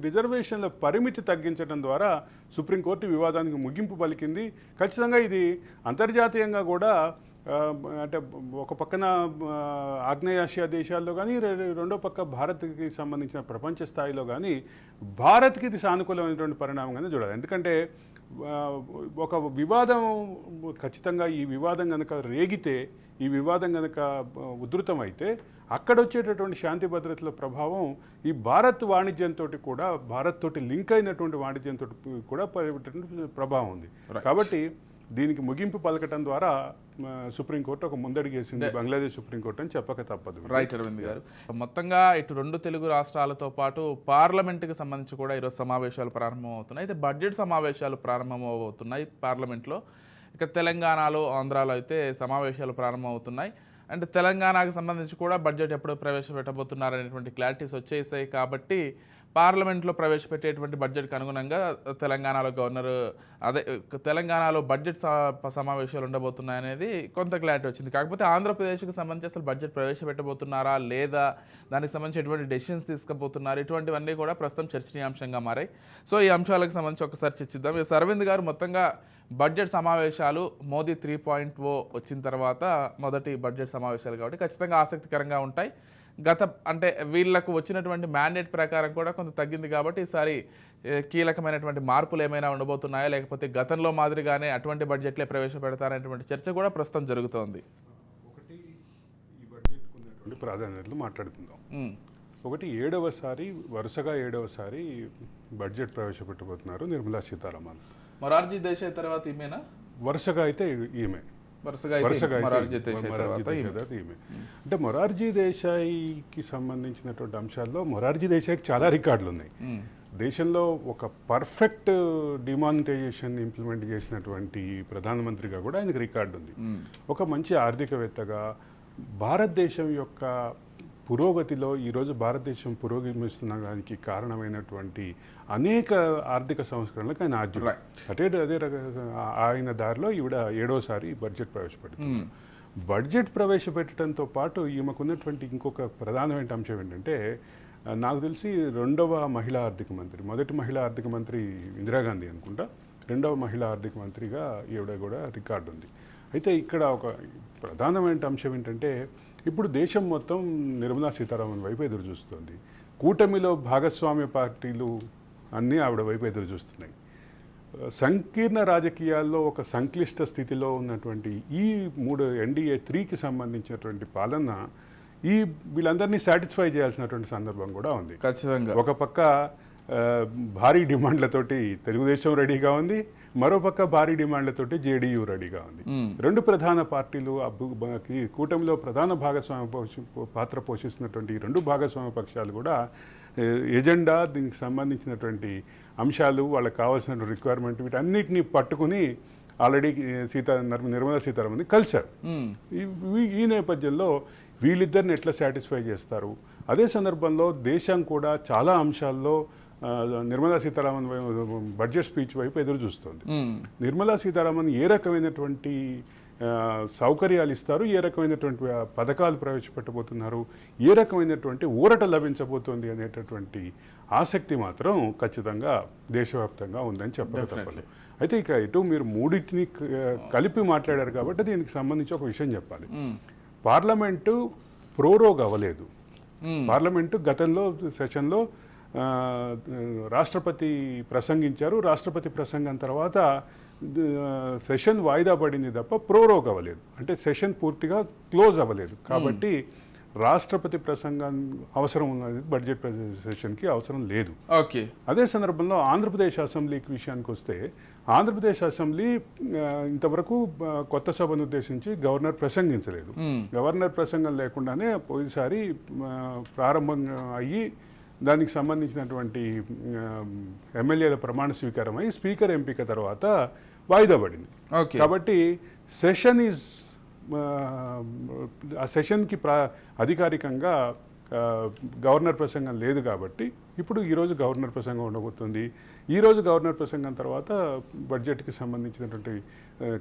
రిజర్వేషన్ల పరిమితి తగ్గించడం ద్వారా సుప్రీంకోర్టు వివాదానికి ముగింపు పలికింది. ఖచ్చితంగా ఇది అంతర్జాతీయంగా కూడా, అంటే ఒక పక్కన ఆగ్నేయాసియా దేశాల్లో కానీ, రెండో పక్క భారత్కి సంబంధించిన ప్రపంచ స్థాయిలో కానీ భారత్కి ఇది సానుకూలమైనటువంటి పరిణామంగానే చూడాలి. ఎందుకంటే ఒక వివాదం, ఖచ్చితంగా ఈ వివాదం కనుక రేగితే, ఈ వివాదం కనుక ఉధృతమైతే అక్కడ వచ్చేటటువంటి శాంతి భద్రతల ప్రభావం ఈ భారత్ వాణిజ్యంతో కూడా, భారత్ తోటి లింక్ అయినటువంటి వాణిజ్యంతో కూడా ప్రభావం ఉంది. కాబట్టి దీనికి ముగింపు పలకటం ద్వారా సుప్రీంకోర్టు ఒక ముందడుగేసింది బంగ్లాదేశ్ సుప్రీంకోర్టు అని చెప్పక తప్పదు. రైట్ అరవింద్ గారు, మొత్తంగా ఇటు 2 తెలుగు రాష్ట్రాలతో పాటు పార్లమెంట్కి సంబంధించి కూడా ఈరోజు సమావేశాలు ప్రారంభమవుతున్నాయి. అయితే బడ్జెట్ సమావేశాలు ప్రారంభమవుతున్నాయి పార్లమెంట్లో. ఇక తెలంగాణలో, ఆంధ్రాలో అయితే సమావేశాలు ప్రారంభమవుతున్నాయి. అంటే తెలంగాణకు సంబంధించి కూడా బడ్జెట్ ఎప్పుడు ప్రవేశపెట్టబోతున్నారు అనేటువంటి క్లారిటీస్ వచ్చేసాయి. కాబట్టి పార్లమెంట్లో ప్రవేశపెట్టేటువంటి బడ్జెట్కి అనుగుణంగా తెలంగాణలో తెలంగాణలో బడ్జెట్ సమావేశాలు ఉండబోతున్నాయనేది కొంత క్లారిటీ వచ్చింది. కాకపోతే ఆంధ్రప్రదేశ్కి సంబంధించి అసలు బడ్జెట్ ప్రవేశపెట్టబోతున్నారా లేదా, దానికి సంబంధించి ఎటువంటి డెసిషన్స్ తీసుకోబోతున్నారు, ఇటువంటివన్నీ కూడా ప్రస్తుతం చర్చనీయాంశంగా మారాయి. సో ఈ అంశాలకు సంబంధించి ఒకసారి చర్చిద్దాం. అరవింద్ గారు, మొత్తంగా బడ్జెట్ సమావేశాలు మోదీ 3.0 వచ్చిన తర్వాత మొదటి బడ్జెట్ సమావేశాలు కాబట్టి ఖచ్చితంగా ఆసక్తికరంగా ఉంటాయి. అంటే వీళ్లకు వచ్చినటువంటి మ్యాండేట్ ప్రకారం కూడా కొంత తగ్గింది కాబట్టి ఈసారి కీలకమైనటువంటి మార్పులు ఏమైనా ఉండబోతున్నాయా, లేకపోతే గతంలో మాదిరిగానే అటువంటి బడ్జెట్లే ప్రవేశపెడతారనేటువంటి చర్చ కూడా ప్రస్తుతం జరుగుతోంది. ఒకటి ఈ బడ్జెట్కు ఉన్నటువంటి ప్రాధాన్యతలు మాట్లాడుకుందాం. ఒకటి, వరుసగా ఏడవసారి బడ్జెట్ ప్రవేశపెట్టబోతున్నారు నిర్మలా సీతారామన్. మొరార్జీ దేశాయ్ తర్వాత ఈమెనా? వరుసగా అయితే ఈమె. అంటే మొరార్జీ దేశాయ్కి సంబంధించినటువంటి అంశాల్లో మొరార్జీ దేశాయ్కి చాలా రికార్డులు ఉన్నాయి. దేశంలో ఒక పర్ఫెక్ట్ డిమానిటైజేషన్ ఇంప్లిమెంట్ చేసినటువంటి ప్రధానమంత్రిగా కూడా ఆయనకు రికార్డు ఉంది. ఒక మంచి ఆర్థికవేత్తగా భారతదేశం యొక్క పురోగతిలో, ఈరోజు భారతదేశం పురోగమిస్తున్న దానికి కారణమైనటువంటి అనేక ఆర్థిక సంస్కరణలకు ఆయన ఆద్యుడు. అదే ఆయన దారిలో ఈవిడ 7వసారి బడ్జెట్ ప్రవేశపెడుతుంది. బడ్జెట్ ప్రవేశపెట్టడంతో పాటు ఈమెకున్నటువంటి ఇంకొక ప్రధానమైన అంశం ఏంటంటే, నాకు తెలిసి 2వ మహిళా ఆర్థిక మంత్రి, మొదటి మహిళా ఆర్థిక మంత్రి ఇందిరాగాంధీ అనుకుంటా, 2వ మహిళా ఆర్థిక మంత్రిగా ఈవిడ కూడా రికార్డు ఉంది. అయితే ఇక్కడ ఒక ప్రధానమైన అంశం ఏంటంటే, ఇప్పుడు దేశం మొత్తం నిర్మలా సీతారామన్ వైపు ఎదురు చూస్తుంది. కూటమిలో భాగస్వామ్య పార్టీలు అన్నీ ఆవిడ వైపు ఎదురు చూస్తున్నాయి. సంకీర్ణ రాజకీయాల్లో ఒక సంక్లిష్ట స్థితిలో ఉన్నటువంటి ఈ 3 NDA 3కి సంబంధించినటువంటి పాలన వీళ్ళందరినీ సాటిస్ఫై చేయాల్సినటువంటి సందర్భం కూడా ఉంది. ఖచ్చితంగా ఒక పక్క భారీ డిమాండ్లతోటి తెలుగుదేశం రెడీగా ఉంది, మరోపక్క భారీ డిమాండ్లతోటి జేడీయూ రెడీగా ఉంది. రెండు ప్రధాన పార్టీలు కూటమిలో ప్రధాన భాగస్వామ్య పాత్ర పోషిస్తున్నటువంటి ఈ రెండు భాగస్వామ్య పక్షాలు కూడా ఎజెండా, దీనికి సంబంధించినటువంటి అంశాలు, వాళ్ళకి కావాల్సిన రిక్వైర్మెంట్, వీటన్నిటిని పట్టుకుని ఆల్రెడీ నిర్మలా సీతారామన్ కలిశారు. ఈ నేపథ్యంలో వీళ్ళిద్దరిని ఎట్లా సాటిస్ఫై చేస్తారు? అదే సందర్భంలో దేశం కూడా చాలా అంశాల్లో నిర్మలా సీతారామన్ బడ్జెట్ స్పీచ్ వైపు ఎదురు చూస్తుంది. నిర్మలా సీతారామన్ ఏ రకమైనటువంటి సౌకర్యాలు ఇస్తారు, ఏ రకమైనటువంటి పథకాలు ప్రవేశపెట్టబోతున్నారు, ఏ రకమైనటువంటి ఊరట లభించబోతోంది అనేటటువంటి ఆసక్తి మాత్రం ఖచ్చితంగా దేశవ్యాప్తంగా ఉందని చెప్పక తప్పదు. అయితే ఇక ఇటు మీరు మూడింటిని కలిపి మాట్లాడారు కాబట్టి దీనికి సంబంధించి ఒక విషయం చెప్పాలి. పార్లమెంటు ప్రోరోగ్ అవ్వలేదు. పార్లమెంటు గతంలో సెషన్లో రాష్ట్రపతి ప్రసంగించారు. రాష్ట్రపతి ప్రసంగం తర్వాత సెషన్ వాయిదా పడింది తప్ప ప్రోరోగ్ అవ్వలేదు. అంటే సెషన్ పూర్తిగా క్లోజ్ అవ్వలేదు. కాబట్టి రాష్ట్రపతి ప్రసంగం అవసరం ఉన్నది, బడ్జెట్ సెషన్కి అవసరం లేదు. ఓకే. అదే సందర్భంలో ఆంధ్రప్రదేశ్ అసెంబ్లీకి విషయానికి వస్తే, ఆంధ్రప్రదేశ్ అసెంబ్లీ ఇంతవరకు కొత్త సభను ఉద్దేశించి గవర్నర్ ప్రసంగించలేదు. గవర్నర్ ప్రసంగం లేకుండానే పోయినసారి ప్రారంభం అయ్యి దానికి సంబంధించినటువంటి ఎమ్మెల్యేల ప్రమాణ స్వీకారం అయ్యి స్పీకర్ ఎంపిక తర్వాత వాయిదా పడింది. కాబట్టి సెషన్ ఈజ్ ఆ సెషన్కి అధికారికంగా గవర్నర్ ప్రసంగం లేదు. కాబట్టి ఇప్పుడు ఈరోజు గవర్నర్ ప్రసంగం ఉండబోతుంది. ఈరోజు గవర్నర్ ప్రసంగం తర్వాత బడ్జెట్కి సంబంధించినటువంటి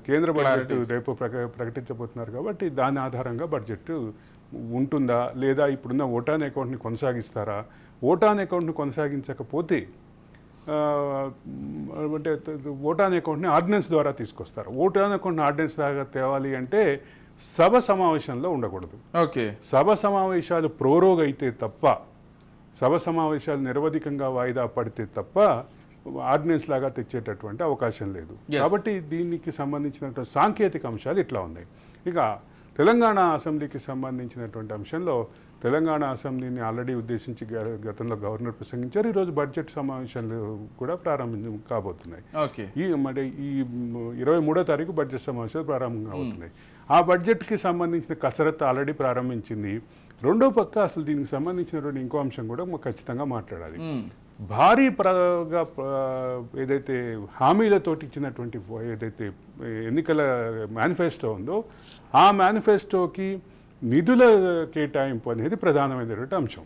కేంద్ర బడ్జెట్ రేపు ప్రకటించబోతున్నారు. కాబట్టి దాని ఆధారంగా బడ్జెట్ ఉంటుందా లేదా, ఇప్పుడున్న ఓటాన్ అకౌంట్ని కొనసాగిస్తారా, ఓటాన్ అకౌంట్ని కొనసాగించకపోతే అంటే ఓటాన్ అకౌంట్ని ఆర్డినెన్స్ ద్వారా తీసుకొస్తారు. ఓటాన్ అకౌంట్ని ఆర్డినెన్స్ ద్వారా తేవాలి అంటే సభ సమావేశంలో ఉండకూడదు. ఓకే. సభ సమావేశాలు ప్రోరోగ్ అయితే తప్ప, సభ సమావేశాలు నిరవధికంగా వాయిదా పడితే తప్ప ఆర్డినెన్స్ లాగా తెచ్చేటటువంటి అవకాశం లేదు. కాబట్టి దీనికి సంబంధించినటువంటి సాంకేతిక అంశాలు ఇట్లా ఉన్నాయి. ఇక తెలంగాణ అసెంబ్లీకి సంబంధించినటువంటి అంశంలో తెలంగాణ అసెంబ్లీని ఆల్రెడీ ఉద్దేశించి గతంలో గవర్నర్ ప్రసంగించారు. ఈరోజు బడ్జెట్ సమావేశాలు కూడా ప్రారంభం కాబోతున్నాయి. ఈ 23వ తారీఖు బడ్జెట్ సమావేశాలు ప్రారంభం కాబోతున్నాయి. ఆ బడ్జెట్కి సంబంధించిన కసరత్తు ఆల్రెడీ ప్రారంభించింది. రెండో పక్క అసలు దీనికి సంబంధించినటువంటి ఇంకో అంశం కూడా ఖచ్చితంగా మాట్లాడాలి. భారీ ఏదైతే హామీలతోటి ఇచ్చినటువంటి ఏదైతే ఎన్నికల మేనిఫెస్టో ఉందో, ఆ మేనిఫెస్టోకి నిధుల కేటాయింపు అనేది ప్రధానమైనటువంటి అంశం.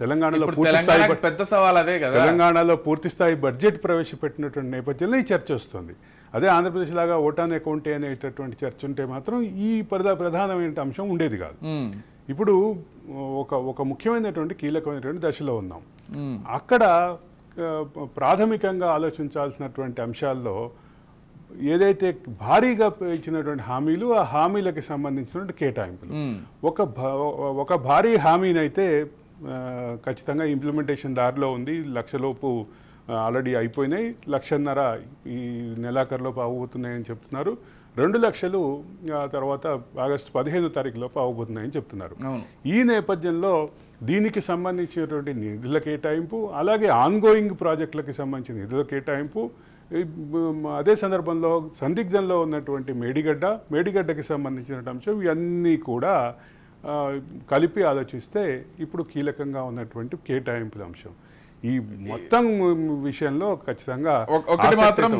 తెలంగాణలో పూర్తిస్థాయి బడ్జెట్ ప్రవేశపెట్టినటువంటి నేపథ్యంలో ఈ చర్చ వస్తుంది. అదే ఆంధ్రప్రదేశ్ లాగా ఓటాన్ అకౌంటే అనేటటువంటి చర్చ ఉంటే మాత్రం ఈ ప్రధానమైన అంశం ఉండేది కాదు. ఇప్పుడు ఒక ముఖ్యమైనటువంటి కీలకమైనటువంటి దశలో ఉన్నాం. అక్కడ ప్రాథమికంగా ఆలోచించాల్సినటువంటి అంశాల్లో ఏదైతే భారీగా ఇచ్చినటువంటి హామీలు, ఆ హామీలకు సంబంధించినటువంటి కేటాయింపులు, ఒక భారీ హామీనైతే ఖచ్చితంగా ఇంప్లిమెంటేషన్ దారిలో ఉంది. 1,00,000 లోపు ఆల్రెడీ అయిపోయినాయి, 1,50,000 ఈ నెలాఖరులోపు అవబోతున్నాయని చెప్తున్నారు. 2,00,000 తర్వాత ఆగస్టు 15వ తారీఖులోపు అవబోతున్నాయని చెప్తున్నారు. ఈ నేపథ్యంలో దీనికి సంబంధించినటువంటి నిధుల కేటాయింపు, అలాగే ఆన్గోయింగ్ ప్రాజెక్టులకి సంబంధించిన నిధుల కేటాయింపు, అదే సందర్భంలో సందిగ్ధంలో ఉన్నటువంటి మేడిగడ్డకి సంబంధించిన అంశం, ఇవన్నీ కూడా కలిపి ఆలోచిస్తే ఇప్పుడు కీలకంగా ఉన్నటువంటి కేటాయింపుల అంశం. ఈ మొత్తం విషయంలో ఖచ్చితంగా ఒకటి మాత్రం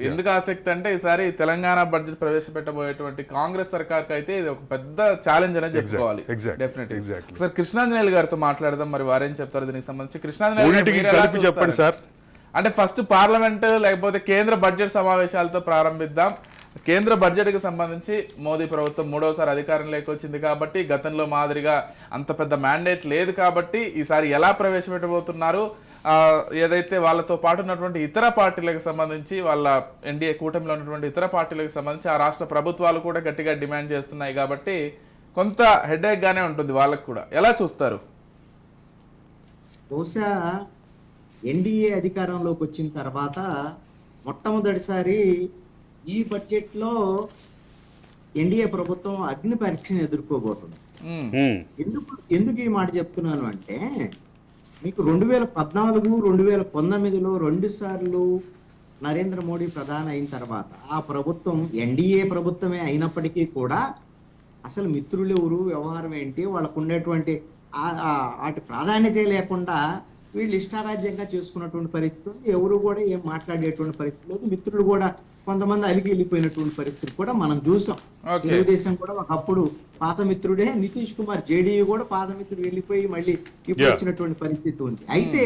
ఎందుకు ఆసక్తి అంటే, ఈసారి తెలంగాణ బడ్జెట్ ప్రవేశపెట్టబోయేటువంటి కాంగ్రెస్ సర్కార్కి అయితే ఇది ఒక పెద్ద ఛాలెంజ్ అనేది చెప్పుకోవాలి. డెఫినెట్లీ. సార్ కృష్ణాంజనేయులు గారితో మాట్లాడదాం, మరి వారేం చెప్తారు దీనికి సంబంధించి. కృష్ణాంజనేయులు చెప్పండి సార్. అంటే ఫస్ట్ పార్లమెంట్ లేకపోతే కేంద్ర బడ్జెట్ సమావేశాలతో ప్రారంభిద్దాం. కేంద్ర బడ్జెట్కి సంబంధించి మోదీ ప్రభుత్వం 3వసారి అధికారంలోకి వచ్చింది కాబట్టి, గతంలో మాదిరిగా అంత పెద్ద మ్యాండేట్ లేదు కాబట్టి ఈసారి ఎలా ప్రవేశపెట్టబోతున్నారు, ఏదైతే వాళ్ళతో పాటు ఉన్నటువంటి ఇతర పార్టీలకు సంబంధించి, వాళ్ళ ఎన్డీఏ కూటమిలో ఉన్నటువంటి ఇతర పార్టీలకు సంబంధించి ఆ రాష్ట్ర ప్రభుత్వాలు కూడా గట్టిగా డిమాండ్ చేస్తున్నాయి కాబట్టి కొంత హెడేక్ గానే ఉంటుంది వాళ్ళకు కూడా. ఎలా చూస్తారు? బహుశా ఎన్డీఏ అధికారంలోకి వచ్చిన తర్వాత మొట్టమొదటిసారి ఈ బడ్జెట్లో ఎన్డీఏ ప్రభుత్వం అగ్ని పరీక్షను ఎదుర్కోబోతుంది. ఎందుకు ఈ మాట చెప్తున్నాను అంటే, మీకు 2014, 2019లో 2 సార్లు నరేంద్ర మోడీ ప్రధాని అయిన తర్వాత ఆ ప్రభుత్వం ఎన్డీఏ ప్రభుత్వమే అయినప్పటికీ కూడా అసలు మిత్రులు ఎవరు, వ్యవహారం ఏంటి, వాళ్ళకు ఉండేటువంటి వాటి ప్రాధాన్యత లేకుండా వీళ్ళు ఇష్టారాజ్యంగా చేసుకున్నటువంటి పరిస్థితి ఉంది. ఎవరు కూడా ఏం మాట్లాడేటువంటి పరిస్థితి లేదు. మిత్రులు కూడా కొంతమంది అలిగి వెళ్ళిపోయినటువంటి పరిస్థితి కూడా మనం చూసాం. Okay. తెలుగుదేశం కూడా ఒకప్పుడు పాత మిత్రుడే, నితీష్ కుమార్ జేడీయూ కూడా పాత మిత్రుడు వెళ్ళిపోయి మళ్ళీ ఇప్పుడు వచ్చినటువంటి పరిస్థితి ఉంది. అయితే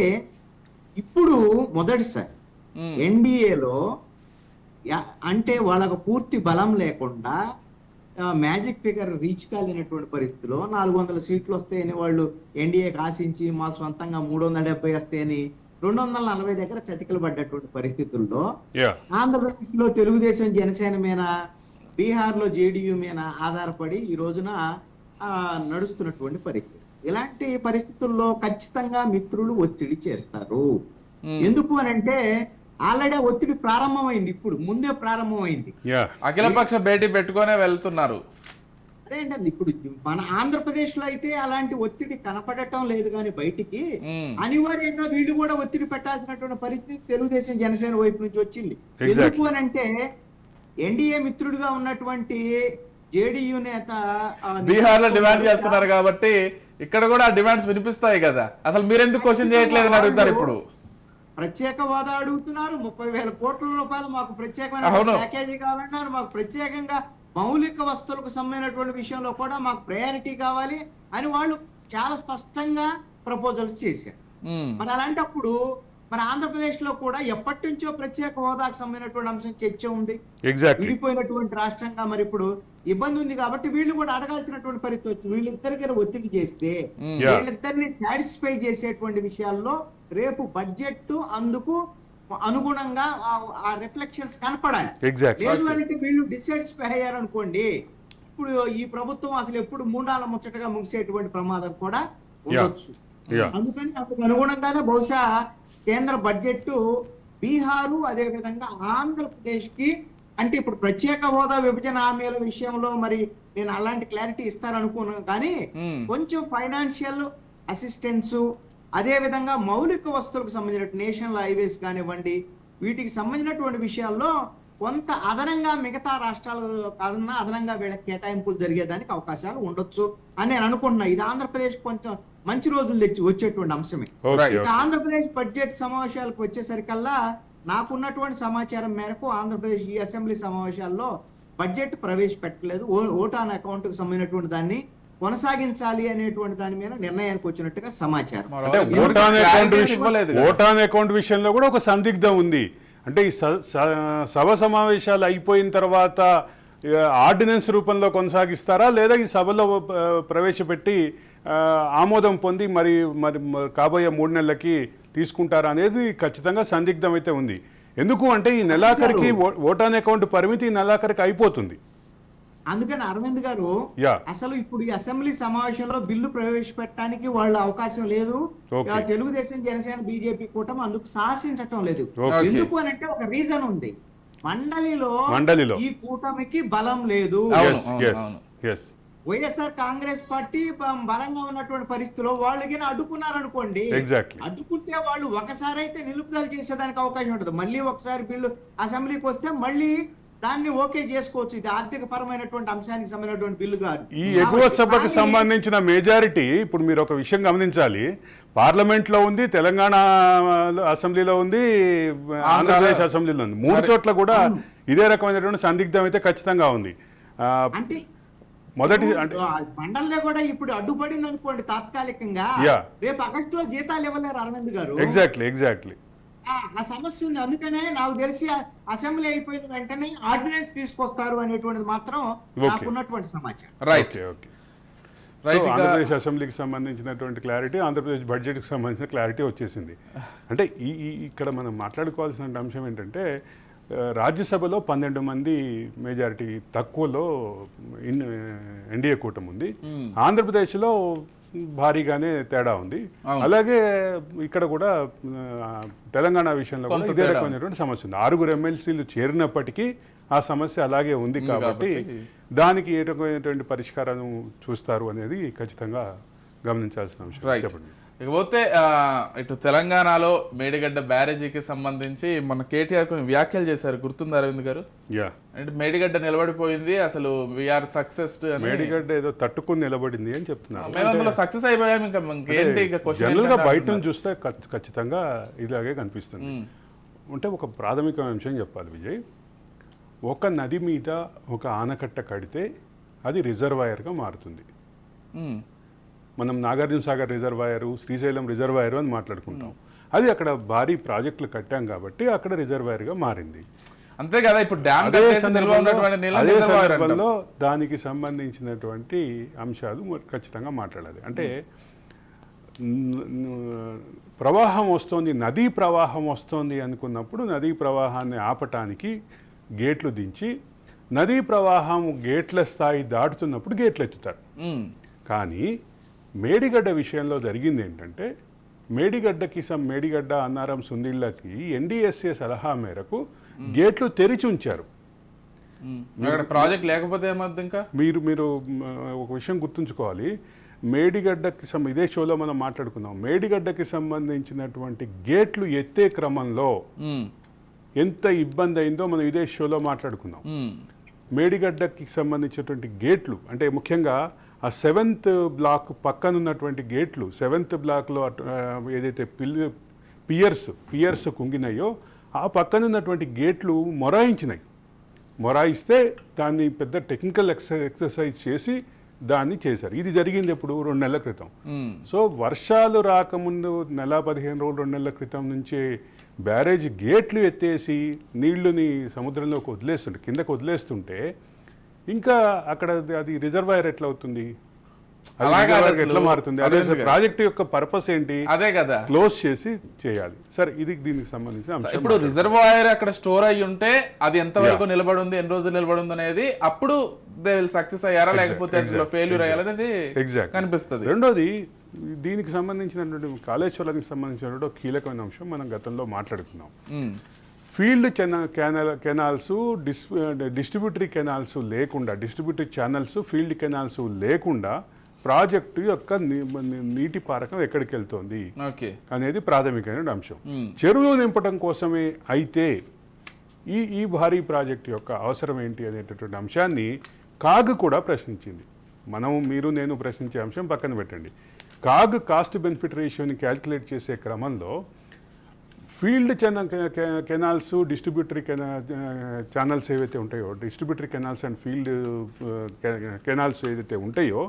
ఇప్పుడు మొదటిసారి ఎన్డీఏలో అంటే వాళ్ళకు పూర్తి బలం లేకుండా మ్యాజిక్ ఫిగర్ రీచ్ కాలేనటువంటి పరిస్థితిలో 400 సీట్లు వస్తాయని వాళ్ళు ఎన్డీఏకి ఆశించి మాకు సొంతంగా 370 వస్తాయని 240 దగ్గర చతికిలు పడ్డటువంటి పరిస్థితుల్లో ఆంధ్రప్రదేశ్ లో తెలుగుదేశం జనసేన మీద, బీహార్ లో జేడీయూ మీద ఆధారపడి ఈ రోజున నడుస్తున్నటువంటి పరిస్థితి. ఇలాంటి పరిస్థితుల్లో ఖచ్చితంగా మిత్రులు ఒత్తిడి చేస్తారు. ఎందుకు అని అంటే ఆల్రెడీ ఒత్తిడి ప్రారంభమైంది, ఇప్పుడు ముందే ప్రారంభమైంది. అఖిలపక్ష భేటీ పెట్టుకునే వెళ్తున్నారు. అదేంటండి, ఇప్పుడు మన ఆంధ్రప్రదేశ్ లో అయితే అలాంటి ఒత్తిడి కనపడటం లేదు, కానీ బయటికి అనివార్యంగా వీళ్ళు కూడా ఒత్తిడి పెట్టాల్సినటువంటి పరిస్థితి తెలుగుదేశం జనసేన వైపు నుంచి వచ్చింది. ఎందుకు అని అంటే ఎన్డీఏ మిత్రుడిగా ఉన్నటువంటి జేడీయూ నేత బీహార్ లో డిమాండ్ చేస్తున్నారు కాబట్టి ఇక్కడ కూడా డిమాండ్స్ వినిపిస్తాయి కదా. అసలు మీరెందుకు క్వశ్చన్ చేయట్లేదని అడుగుతారు. ఇప్పుడు ప్రత్యేక హోదా అడుగుతున్నారు, 30,000 కోట్ల రూపాయలు మాకు ప్రత్యేకమైన ప్యాకేజీ కావాలన్నారు, మాకు ప్రత్యేకంగా మౌలిక వస్తువులకు సంబంధించినటువంటి విషయంలో కూడా మాకు ప్రయారిటీ కావాలి అని వాళ్ళు చాలా స్పష్టంగా ప్రపోజల్స్ చేశారు. మరి అలాంటప్పుడు మన ఆంధ్రప్రదేశ్ లో కూడా ఎప్పటి నుంచో ప్రత్యేక హోదాకు సంబంధించినటువంటి అంశం చర్చ ఉంది. విడిపోయినటువంటి రాష్ట్రంగా మరి ఇప్పుడు ఇబ్బంది ఉంది కాబట్టి వీళ్ళు కూడా అడగాల్సినటువంటి పరిస్థితి వచ్చి వీళ్ళిద్దరికైనా ఒత్తిడి చేస్తే వీళ్ళిద్దరిని సాటిస్ఫై చేసేటువంటి విషయాల్లో రేపు బడ్జెట్ అందుకు అనుగుణంగా ఆ రిఫ్లెక్షన్స్ కనపడాలి. లేదు అంటే వీళ్ళు డిస్సాటిస్ఫై అయ్యారనుకోండి, ఇప్పుడు ఈ ప్రభుత్వం అసలు ఎప్పుడు మూడాల ముచ్చటగా ముగిసేటువంటి ప్రమాదం కూడా ఉండొచ్చు. అందుకని అందుకు అనుగుణంగానే బహుశా కేంద్ర బడ్జెట్ బీహారు అదే విధంగా ఆంధ్రప్రదేశ్ కి అంటే ఇప్పుడు ప్రత్యేక హోదా విభజన హామీల విషయంలో మరి నేను అలాంటి క్లారిటీ ఇస్తారనుకున్నాను, కానీ కొంచెం ఫైనాన్షియల్ అసిస్టెన్స్ అదే విధంగా మౌలిక వస్తువులకు సంబంధించిన నేషనల్ హైవేస్ కానివ్వండి, వీటికి సంబంధించినటువంటి విషయాల్లో కొంత అదనంగా మిగతా రాష్ట్రాలు కన్నా అదనంగా వీళ్ళకి కేటాయింపులు జరిగేదానికి అవకాశాలు ఉండొచ్చు అని నేను అనుకుంటున్నా. ఇది ఆంధ్రప్రదేశ్ కొంచెం మంచి రోజులు తెచ్చి వచ్చేటువంటి అంశమే. ఇక ఆంధ్రప్రదేశ్ బడ్జెట్ సమావేశాలకు వచ్చేసరికల్లా నాకున్నటువంటి సమాచారం మేరకు ఆంధ్రప్రదేశ్ ఈ అసెంబ్లీ సమావేశాల్లో బడ్జెట్ ప్రవేశపెట్టలేదు. ఓట్ ఆన్ అకౌంట్ కు సంబంధించినటువంటి దాన్ని కొనసాగించాలి అనేటువంటి దాని మీద నిర్ణయానికి వచ్చినట్టుగా సమాచారం. ఓట్ ఆన్ అకౌంట్ విషయంలో కూడా ఒక సందిగ్ధం ఉంది. అంటే ఈ సభ సమావేశాలు అయిపోయిన తర్వాత ఆర్డినెన్స్ రూపంలో కొనసాగిస్తారా, లేదా ఈ సభలో ప్రవేశపెట్టి ఆమోదం పొంది మరి మరి కాబోయే 3 నెలలకి తీసుకుంటారా అనేది ఖచ్చితంగా సందిగ్ధం అయితే ఉంది. ఎందుకు అంటే ఈ నెలాఖరికి ఓట్ ఆన్ అకౌంట్ పరిమితి ఈ నెలాఖరికి అయిపోతుంది. అందుకని అరవింద్ గారు అసలు ఇప్పుడు ఈ అసెంబ్లీ సమావేశంలో బిల్లు ప్రవేశపెట్టడానికి వాళ్ళ అవకాశం లేదు. తెలుగుదేశం జనసేన బీజేపీ కూటమి అందుకు సాహసించటం లేదు. ఎందుకు అని అంటే ఒక రీజన్ ఉంది, మండలిలో ఈ కూటమికి బలం లేదు. వైఎస్ఆర్ కాంగ్రెస్ పార్టీ బలంగా ఉన్నటువంటి పరిస్థితిలో వాళ్ళకి అడ్డుకున్నారనుకోండి, అడ్డుకుంటే వాళ్ళు ఒకసారి అయితే నిలుపుదల చేసేదానికి అవకాశం ఉంటుంది. మళ్ళీ ఒకసారి బిల్లు అసెంబ్లీకి వస్తే మళ్ళీ దాన్ని ఓకే చేసుకోవచ్చు. ఇది ఆర్థిక పరమైనటువంటి అంశానికి సంబంధించినటువంటి బిల్లు కాదు. ఈ ఎగువ సభకు సంబంధించిన మెజారిటీ ఇప్పుడు మీరు ఒక విషయం గమనించాలి, పార్లమెంట్ లో ఉంది, తెలంగాణ అసెంబ్లీలో ఉంది, ఆంధ్రప్రదేశ్ అసెంబ్లీలో ఉంది. 3 చోట్ల కూడా ఇదే రకమైనటువంటి సందిగ్ధం అయితే ఖచ్చితంగా ఉంది. అంటే మొదటి మండలిలో కూడా ఇప్పుడు అడ్డుపడింది అనుకోండి తాత్కాలికంగా, రేపు ఆగస్టులో జీతాలు ఇవ్వలేరు అరవింద్ గారు. ఎగ్జాక్ట్లీ ఆ సమస్య ఉంది. అందుకనే నాకు తెలిసి అసెంబ్లీ అయిపోయిన వెంటనే ఆర్డినెన్స్ తీసుకొస్తారు అనేటువంటిది మాత్రం నాకున్నటువంటి సమాచారం. ఆంధ్రప్రదేశ్ అసెంబ్లీకి సంబంధించినటువంటి క్లారిటీ, ఆంధ్రప్రదేశ్ బడ్జెట్కి సంబంధించిన క్లారిటీ వచ్చేసింది. అంటే ఇక్కడ మనం మాట్లాడుకోవాల్సిన అంశం ఏంటంటే రాజ్యసభలో 12 మంది మెజారిటీ తక్కువలో ఎన్డీఏ కూటమి ఉంది. ఆంధ్రప్రదేశ్లో భారీగానే తేడా ఉంది. అలాగే ఇక్కడ కూడా తెలంగాణ విషయంలో కూడా ఇదే రకమైనటువంటి సమస్య ఉంది. 6 ఎమ్మెల్సీలు చేరినప్పటికీ ఆ సమస్య అలాగే ఉంది. కాబట్టి దానికి ఏ రకమైనటువంటి పరిష్కారాన్ని చూస్తారు అనేది ఖచ్చితంగా గమనించాల్సిన అంశం. చెప్పండి. ఇకపోతే ఇటు తెలంగాణలో మేడిగడ్డ బ్యారేజీకి సంబంధించి మన కేటీఆర్ కొన్ని వ్యాఖ్యలు చేశారు, గుర్తుంది అరవింద్ గారు? అంటే మేడిగడ్డ నిలబడిపోయింది, అసలు వీఆర్ సక్సెస్. మేడిగడ్డ ఏదో తట్టుకుని నిలబడింది అని చెప్తున్నారు. మేము అందులో సక్సెస్ అయిపోయాం, ఇంకేంటి జనరల్ గా బయట నుంచి చూస్తే ఖచ్చితంగా ఇలాగే కనిపిస్తుంది. అంటే ఒక ప్రాథమిక అంశం చెప్పాలి విజయ్, ఒక నది మీద ఒక ఆనకట్ట కడితే అది రిజర్వాయర్గా మారుతుంది. మనం నాగార్జున సాగర్ రిజర్వాయరు, శ్రీశైలం రిజర్వాయరు అని మాట్లాడుకుంటాం. అది అక్కడ భారీ ప్రాజెక్టులు కట్టాం కాబట్టి అక్కడ రిజర్వాయర్గా మారింది. అంతే కదా. ఇప్పుడు డ్యామ్ అదే సందర్భంలో దానికి సంబంధించినటువంటి అంశాలు ఖచ్చితంగా మాట్లాడాలి. అంటే ప్రవాహం వస్తోంది, నదీ ప్రవాహం వస్తోంది అనుకున్నప్పుడు నదీ ప్రవాహాన్ని ఆపటానికి గేట్లు దించి, నదీ ప్రవాహం గేట్ల స్థాయి దాటుతున్నప్పుడు గేట్లు ఎత్తుతారు. కానీ మేడిగడ్డ విషయంలో జరిగింది ఏంటంటే, మేడిగడ్డ అన్నారం సుందిళ్ళకి ఎన్డీఎస్ఏ సలహా మేరకు గేట్లు తెరిచి ఉంచారు. ప్రాజెక్ట్ లేకపోతే ఇంకా మీరు ఒక విషయం గుర్తుంచుకోవాలి. మేడిగడ్డకి ఇదే షోలో మనం మాట్లాడుకున్నాం. మేడిగడ్డకి సంబంధించినటువంటి గేట్లు ఎత్తే క్రమంలో ఎంత ఇబ్బంది అయిందో మనం ఇదే షోలో మాట్లాడుకున్నాం. మేడిగడ్డకి సంబంధించినటువంటి గేట్లు అంటే ముఖ్యంగా ఆ 7th బ్లాక్ పక్కన ఉన్నటువంటి గేట్లు, 7th బ్లాక్లో ఏదైతే పియర్స్ కుంగినాయో ఆ పక్కన ఉన్నటువంటి గేట్లు మొరాయిస్తే దాన్ని పెద్ద టెక్నికల్ ఎక్సర్సైజ్ చేసి దాన్ని చేశారు. ఇది జరిగింది ఎప్పుడు? 2 నెలల క్రితం. సో వర్షాలు రాకముందు 15 రోజులు 2 నెలల క్రితం నుంచే బ్యారేజ్ గేట్లు ఎత్తేసి నీళ్లుని సముద్రంలోకి కిందకు వదిలేస్తుంటే ఇంకా అక్కడ అది రిజర్వాయర్ ఎట్లా అవుతుంది, ఎట్లా మారుతుంది? అదే ప్రాజెక్ట్ యొక్క పర్పస్ ఏంటి? అదే కదా, క్లోజ్ చేసి చేయాలి. సరే, ఇది దీనికి సంబంధించిన ఇప్పుడు రిజర్వాయర్ అక్కడ స్టోర్ అయ్యి ఉంటే అది ఎంత వరకు నిలబడి ఉంది, ఎన్ని రోజులు నిలబడి ఉంది అనేది అప్పుడు దే విల్ సక్సెస్ అయ్యారా లేకపోతే ఫెయిల్యూర్ అయ్యారనేది కనిపిస్తుంది. రెండోది, దీనికి సంబంధించినటువంటి కాళేశ్వరానికి సంబంధించినటువంటి ఒక కీలకమైన అంశం మనం గతంలో మాట్లాడుకున్నాం. ఫీల్డ్ కెనాల్స్, డిస్ట్రిబ్యూటరీ కెనాల్స్ లేకుండా, డిస్ట్రిబ్యూటరీ ఛానల్స్, ఫీల్డ్ కెనాల్స్ లేకుండా ప్రాజెక్టు యొక్క నీటి పారకం ఎక్కడికి వెళ్తోంది అనేది ప్రాథమికమైన అంశం. చెరువులు నింపడం కోసమే అయితే ఈ భారీ ప్రాజెక్టు యొక్క అవసరం ఏంటి అనేటటువంటి అంశాన్ని కాగ్ కూడా ప్రశ్నించింది. మీరు నేను ప్రశ్నించే అంశం పక్కన పెట్టండి. కాగ్ కాస్ట్ బెనిఫిట్ రేషియోని క్యాల్కులేట్ చేసే క్రమంలో ఫీల్డ్ కెనాల్స్, డిస్ట్రిబ్యూటరీ ఛానల్స్ ఏవైతే ఉంటాయో, distributary canals and field canals ఏదైతే ఉంటాయో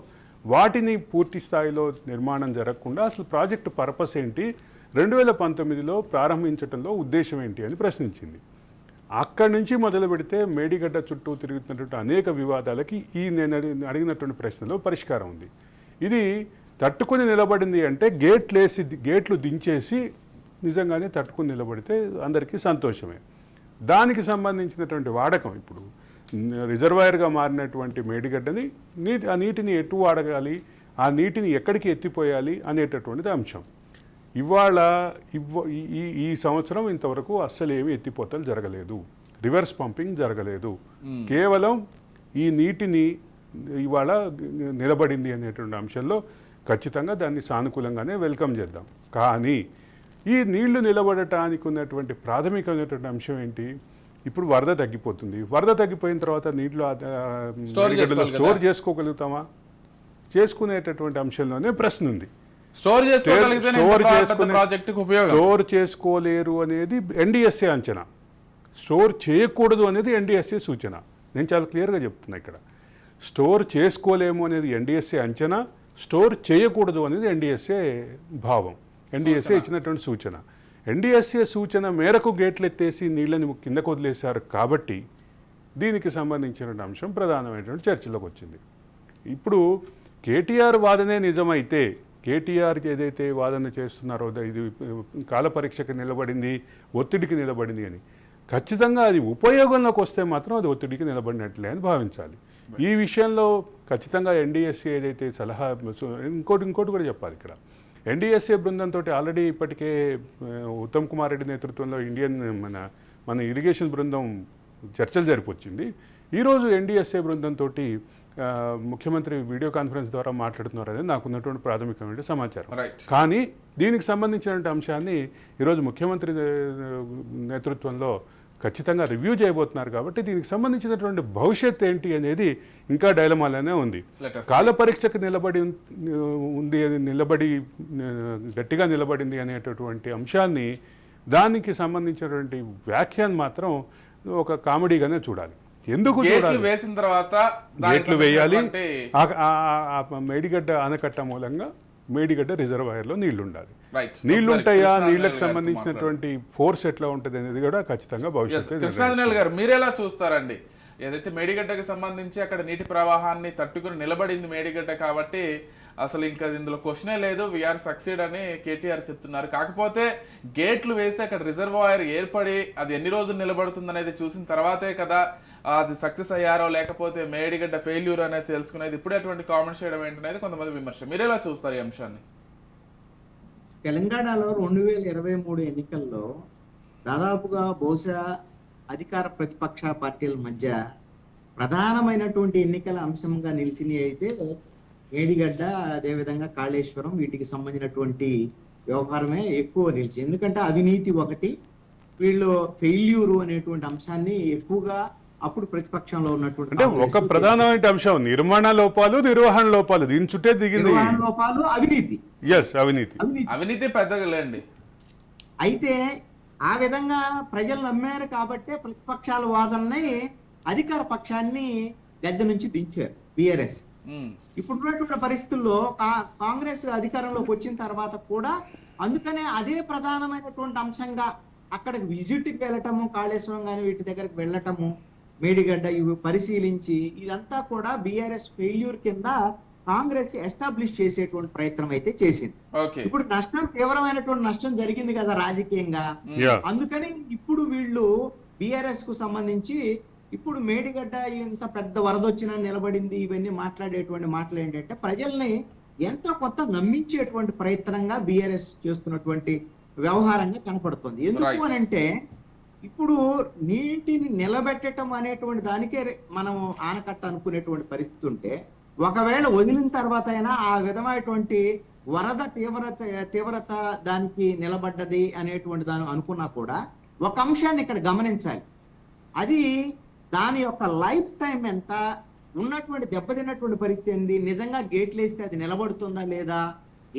వాటిని పూర్తి స్థాయిలో నిర్మాణం జరగకుండా అసలు ప్రాజెక్టు పర్పస్ ఏంటి, 2019లో ప్రారంభించడంలో ఉద్దేశం ఏంటి అని ప్రశ్నించింది. అక్కడి నుంచి మొదలు పెడితే మేడిగడ్డ చుట్టూ తిరుగుతున్నటువంటి అనేక వివాదాలకి నేను అడిగినటువంటి ప్రశ్నలో పరిష్కారం ఉంది. ఇది తట్టుకుని నిలబడింది అంటే గేట్లు దించేసి నిజంగానే తట్టుకుని నిలబడితే అందరికీ సంతోషమే. దానికి సంబంధించినటువంటి వాడకం, ఇప్పుడు రిజర్వాయర్గా మారినటువంటి మేడిగడ్డని ఆ నీటిని ఎటు వాడగాలి, ఆ నీటిని ఎక్కడికి ఎత్తిపోయాలి అనేటటువంటిది అంశం. ఇవాళ ఈ సంవత్సరం ఇంతవరకు అస్సలు ఏమి ఎత్తిపోతలు జరగలేదు, రివర్స్ పంపింగ్ జరగలేదు. కేవలం ఈ నీటిని ఇవాళ నిలబడింది అనేటువంటి అంశంలో ఖచ్చితంగా దాన్ని సానుకూలంగానే వెల్కమ్ చేద్దాం. కానీ ఈ నీళ్లు నిలబడటానికి ఉన్నటువంటి ప్రాథమికమైనటువంటి అంశం ఏంటి? ఇప్పుడు వరద తగ్గిపోతుంది. వరద తగ్గిపోయిన తర్వాత నీళ్లు స్టోర్ చేసుకోగలుగుతామా? చేసుకునేటటువంటి అంశంలోనే ప్రశ్న ఉంది. స్టోర్ చేసుకోలేరు అనేది ఎన్డీఎస్ఏ అంచనా, స్టోర్ చేయకూడదు అనేది ఎన్డీఎస్ఏ సూచన. నేను చాలా క్లియర్గా చెప్తున్నా ఇక్కడ. స్టోర్ చేసుకోలేము అనేది ఎన్డీఎస్ఏ అంచనా, స్టోర్ చేయకూడదు అనేది ఎన్డీఎస్ఏ భావం, ఎన్డీఎస్ఏ ఇచ్చినటువంటి సూచన. ఎన్డీఎస్ఏ సూచన మేరకు గేట్లు ఎత్తేసి నీళ్ళని కిందకు వదిలేశారు కాబట్టి దీనికి సంబంధించిన అంశం ప్రధానమైనటువంటి చర్చలోకి వచ్చింది. ఇప్పుడు కేటీఆర్ వాదనే నిజమైతే, కేటీఆర్ ఏదైతే వాదన చేస్తున్నారో ఇది కాల పరీక్షకు నిలబడింది, ఒత్తిడికి నిలబడింది అని, ఖచ్చితంగా అది ఉపయోగంలోకి వస్తే మాత్రం అది ఒత్తిడికి నిలబడినట్లే అని భావించాలి. ఈ విషయంలో ఖచ్చితంగా ఎన్డీఎస్ఏ ఏదైతే సలహా, ఇంకోటి కూడా చెప్పాలి ఇక్కడ. ఎన్డీఎస్ఏ బృందంతో ఆల్రెడీ ఇప్పటికే ఉత్తమ్ కుమార్ రెడ్డి నేతృత్వంలో మన ఇరిగేషన్ బృందం చర్చలు జరిపొచ్చింది. ఈరోజు ఎన్డీఎస్ఏ బృందంతో ముఖ్యమంత్రి వీడియో కాన్ఫరెన్స్ ద్వారా మాట్లాడుతున్నారు అనేది నాకు ఉన్నటువంటి ప్రాథమికమైన సమాచారం. రైట్. కానీ దీనికి సంబంధించిన అంశాన్ని ఈరోజు ముఖ్యమంత్రి నేతృత్వంలో ఖచ్చితంగా రివ్యూ చేయబోతున్నారు కాబట్టి దీనికి సంబంధించినటువంటి భవిష్యత్ ఏంటి అనేది ఇంకా డైలమాలోనే ఉంది. Let us see. కాల పరీక్షకు గట్టిగా నిలబడింది అనేటటువంటి అంశాన్ని, దానికి సంబంధించినటువంటి వ్యాఖ్యాన్ని మాత్రం ఒక కామెడీగానే చూడాలి. ఎందుకు గేట్లు చూడాలి? వేసిన తర్వాత గేట్లు వేయాలి. సంబంధించినటువంటి- ఆ మేడిగడ్డ ఆనకట్ట మూలంగా మేడిగడ్డ రిజర్వాయర్లో నీళ్లు ఉండాలి. రైట్. నీళ్లు ఒకసారి ఉంటాయా, కృష్ణాంజనేయులు నీళ్లకు గారితో సంబంధించినటువంటి ఫోర్స్ ఎట్లా ఉంటుంది అనేది కూడా ఖచ్చితంగా భవిష్యత్తు కృష్ణాంజనేయులు గారు మీరెలా చూస్తారండి? ఏదైతే మేడిగడ్డకి సంబంధించి అక్కడ నీటి ప్రవాహాన్ని తట్టుకుని నిలబడింది మేడిగడ్డ కాబట్టి అసలు ఇంకా ఇందులో క్వశ్చనే లేదు, వీఆర్ సక్సీడ్ అని కేటీఆర్ చెప్తున్నారు. కాకపోతే గేట్లు వేసి అక్కడ రిజర్వాయర్ ఏర్పడి అది ఎన్ని రోజులు నిలబడుతుంది అనేది చూసిన తర్వాతే కదా అది సక్సెస్ అయ్యారో లేకపోతే మేడిగడ్డ ఫెయిల్యూర్ అనేది తెలుసుకునేది. ఇప్పుడే అటువంటి కామెంట్స్ చేయడం ఏంటనేది కొంతమంది విమర్శ. మీరెలా చూస్తారు ఈ అంశాన్ని? తెలంగాణలో 2023 ఎన్నికల్లో దాదాపుగా బహుశా అధికార ప్రతిపక్ష పార్టీల మధ్య ప్రధానమైనటువంటి ఎన్నికల అంశంగా నిలిచినవి అయితే మేడిగడ్డ, అదేవిధంగా కాళేశ్వరం, వీటికి సంబంధించినటువంటి వ్యవహారమే ఎక్కువ నిలిచింది. ఎందుకంటే అవినీతి ఒకటి, వీళ్ళు ఫెయిల్యూరు అనేటువంటి అంశాన్ని ఎక్కువగా అప్పుడు ప్రతిపక్షంలో ఉన్నటువంటి అంటే ఒక ప్రధానమైన అంశం నిర్మాణ లోపాలు, నిర్వహణ లోపాలు, దీని చుట్టే దిగింది. నిర్వహణ లోపాలు, అవినీతి. అవినీతి పెద్దగా లేండి. అయితే ఆ విధంగా ప్రజలు నమ్మారు కాబట్టే ప్రతిపక్షాల వాదనని అధికార పక్షాన్ని గద్దె నుంచి దించారు బీఆర్ఎస్. ఇప్పుడున్నటువంటి పరిస్థితుల్లో కాంగ్రెస్ అధికారంలోకి వచ్చిన తర్వాత కూడా అందుకనే అదే ప్రధానమైనటువంటి అంశంగా అక్కడికి విజిట్కి వెళ్ళటము, కాళేశ్వరం కానీ వీటి దగ్గరికి వెళ్ళటము, మేడిగడ్డ ఇవి పరిశీలించి ఇదంతా కూడా బీఆర్ఎస్ ఫెయిల్యూర్ కింద కాంగ్రెస్ ఎస్టాబ్లిష్ చేసేటువంటి ప్రయత్నం అయితే చేసింది. ఇప్పుడు నష్టం, తీవ్రమైనటువంటి నష్టం జరిగింది కదా రాజకీయంగా. అందుకని ఇప్పుడు వీళ్ళు బీఆర్ఎస్ కు సంబంధించి ఇప్పుడు మేడిగడ్డ ఇంత పెద్ద వరద వచ్చినా నిలబడింది, ఇవన్నీ మాట్లాడేటువంటి మాటలు ఏంటంటే ప్రజల్ని ఎంతో కొంత నమ్మించేటువంటి ప్రయత్నంగా బీఆర్ఎస్ చేస్తున్నటువంటి వ్యవహారంగా కనపడుతుంది. ఎందుకు అని అంటే ఇప్పుడు నీటిని నిలబెట్టడం అనేటువంటి దానికే మనం ఆనకట్ట అనుకునేటువంటి పరిస్థితి ఉంటే, ఒకవేళ వదిలిన తర్వాత అయినా ఆ విధమైనటువంటి వరద తీవ్రత దానికి నిలబడ్డది అనేటువంటి దాని అనుకున్నా కూడా ఒక అంశాన్ని ఇక్కడ గమనించాలి. అది దాని యొక్క లైఫ్ టైం ఎంత, ఉన్నటువంటి దెబ్బతిన్నటువంటి పరిస్థితి ఏంది, నిజంగా గేట్లు వేస్తే అది నిలబడుతుందా లేదా,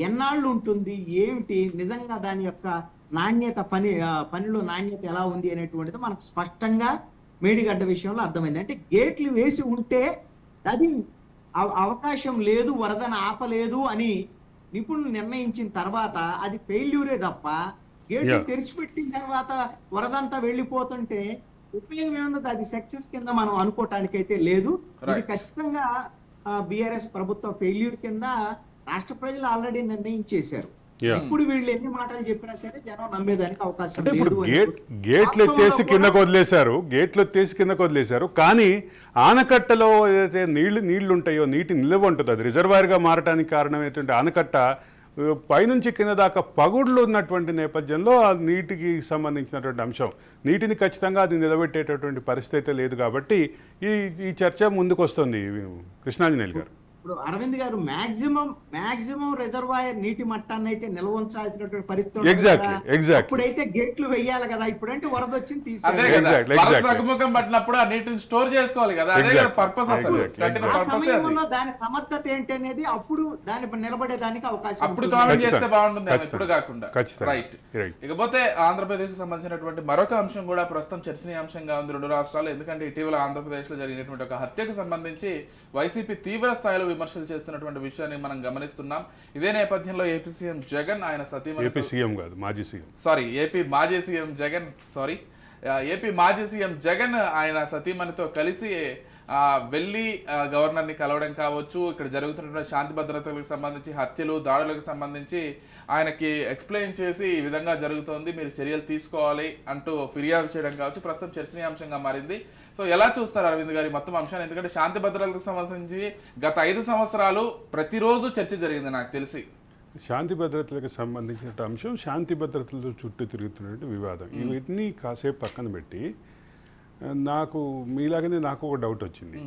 ఎన్నాళ్ళు ఉంటుంది, ఏమిటి నిజంగా దాని యొక్క నాణ్యత, పనిలో నాణ్యత ఎలా ఉంది అనేటువంటిది మనకు స్పష్టంగా మేడిగడ్డ విషయంలో అర్థమైంది. అంటే గేట్లు వేసి ఉంటే అది అవకాశం లేదు, వరదను ఆపలేదు అని నిపుణులు నిర్ణయించిన తర్వాత అది ఫెయిల్యూరే తప్ప గేట్లు తెరిచిపెట్టిన తర్వాత వరదంతా వెళ్ళిపోతుంటే ఉపయోగం ఏమున్నది, అది సక్సెస్ కింద మనం అనుకోవటానికైతే లేదు. ఇది ఖచ్చితంగా బీఆర్ఎస్ ప్రభుత్వ ఫెయిల్యూర్ కింద రాష్ట్ర ప్రజలు ఆల్రెడీ నిర్ణయించేశారు. ఇప్పుడు వీళ్ళు ఎన్ని మాటలు చెప్పినా సరే జనం నమ్మేదానికి అవకాశం లేదు. గేట్లు ఎత్తేసి కిందకు వదిలేశారు, కానీ ఆనకట్టలో ఏదైతే నీళ్లు ఉంటాయో, నీటి నిల్వ ఉంటుంది, అది రిజర్వాయర్గా మారడానికి కారణమైనటువంటి ఆనకట్ట పైనుంచి కింద దాకా పగుళ్ళు ఉన్నటువంటి నేపథ్యంలో ఆ నీటికి సంబంధించినటువంటి అంశం, నీటిని ఖచ్చితంగా అది నిలబెట్టేటటువంటి పరిస్థితి లేదు. కాబట్టి ఈ చర్చ ముందుకు వస్తుంది. కృష్ణాంజనేయులు గారు, ఇప్పుడు అరవింద్ గారు మాక్సిమం రిజర్వాయర్ నీటి మట్టాన్ని అయితే నిల్వ ఉంచాల్సినటువంటి పరిస్థితి, ఇప్పుడైతే గేట్లు వెయ్యాలి కదా. ఇప్పుడంటే వరద వచ్చింది తగ్గుముఖం పట్టినప్పుడు ఆ నీటిని స్టోర్ చేసుకోవాలి కదా, అదే పర్పస్. ఆ సమయంలో దాని సమర్థత ఏంటి అనేది అప్పుడు దాని నిలబడేదానికి అవకాశం అప్పుడు కామెంట్ చేస్తే బాగుంటుంది, ఇప్పుడు కాకుండా. రైట్. ఇకపోతే ఆంధ్రప్రదేశ్ సంబంధించినటువంటి మరొక అంశం కూడా ప్రస్తుతం చర్చనీయాంశంగా ఉంది రెండు రాష్ట్రాలు. ఎందుకంటే ఇటీవల ఆంధ్రప్రదేశ్ లో జరిగినటువంటి ఒక హత్యకు సంబంధించి వైసీపీ తీవ్ర స్థాయిలో విమర్శలు చేస్తున్నటువంటి విషయాన్ని మనం గమనిస్తున్నాం. ఇదే నేపథ్యంలో ఏపీ సీఎం జగన్ ఆయన సతీమణి, ఏపీ మాజీ సీఎం జగన్ ఆయన సతీమణితో కలిసి వెళ్ళి గవర్నర్ని కలవడం కావచ్చు, ఇక్కడ జరుగుతున్నటువంటి శాంతి భద్రతలకు సంబంధించి, హత్యలు దాడులకు సంబంధించి ఆయనకి ఎక్స్ప్లెయిన్ చేసి ఈ విధంగా జరుగుతోంది, మీరు చర్యలు తీసుకోవాలి అంటూ ఫిర్యాదు చేయడం కావచ్చు, ప్రస్తుతం చర్చనీయాంశంగా మారింది. సో ఎలా చూస్తారు అరవింద్ గారి మొత్తం అంశాన్ని? ఎందుకంటే శాంతి భద్రతలకు సంబంధించి గత 5 సంవత్సరాలు ప్రతిరోజు చర్చ జరిగింది నాకు తెలిసి. శాంతి భద్రతలకు సంబంధించిన అంశం, శాంతి భద్రతలతో చుట్టూ తిరుగుతున్నటువంటి వివాదం, ఇవన్నీ కాసేపు పక్కన పెట్టి నాకు మీలాగనే నాకు ఒక డౌట్ వచ్చింది.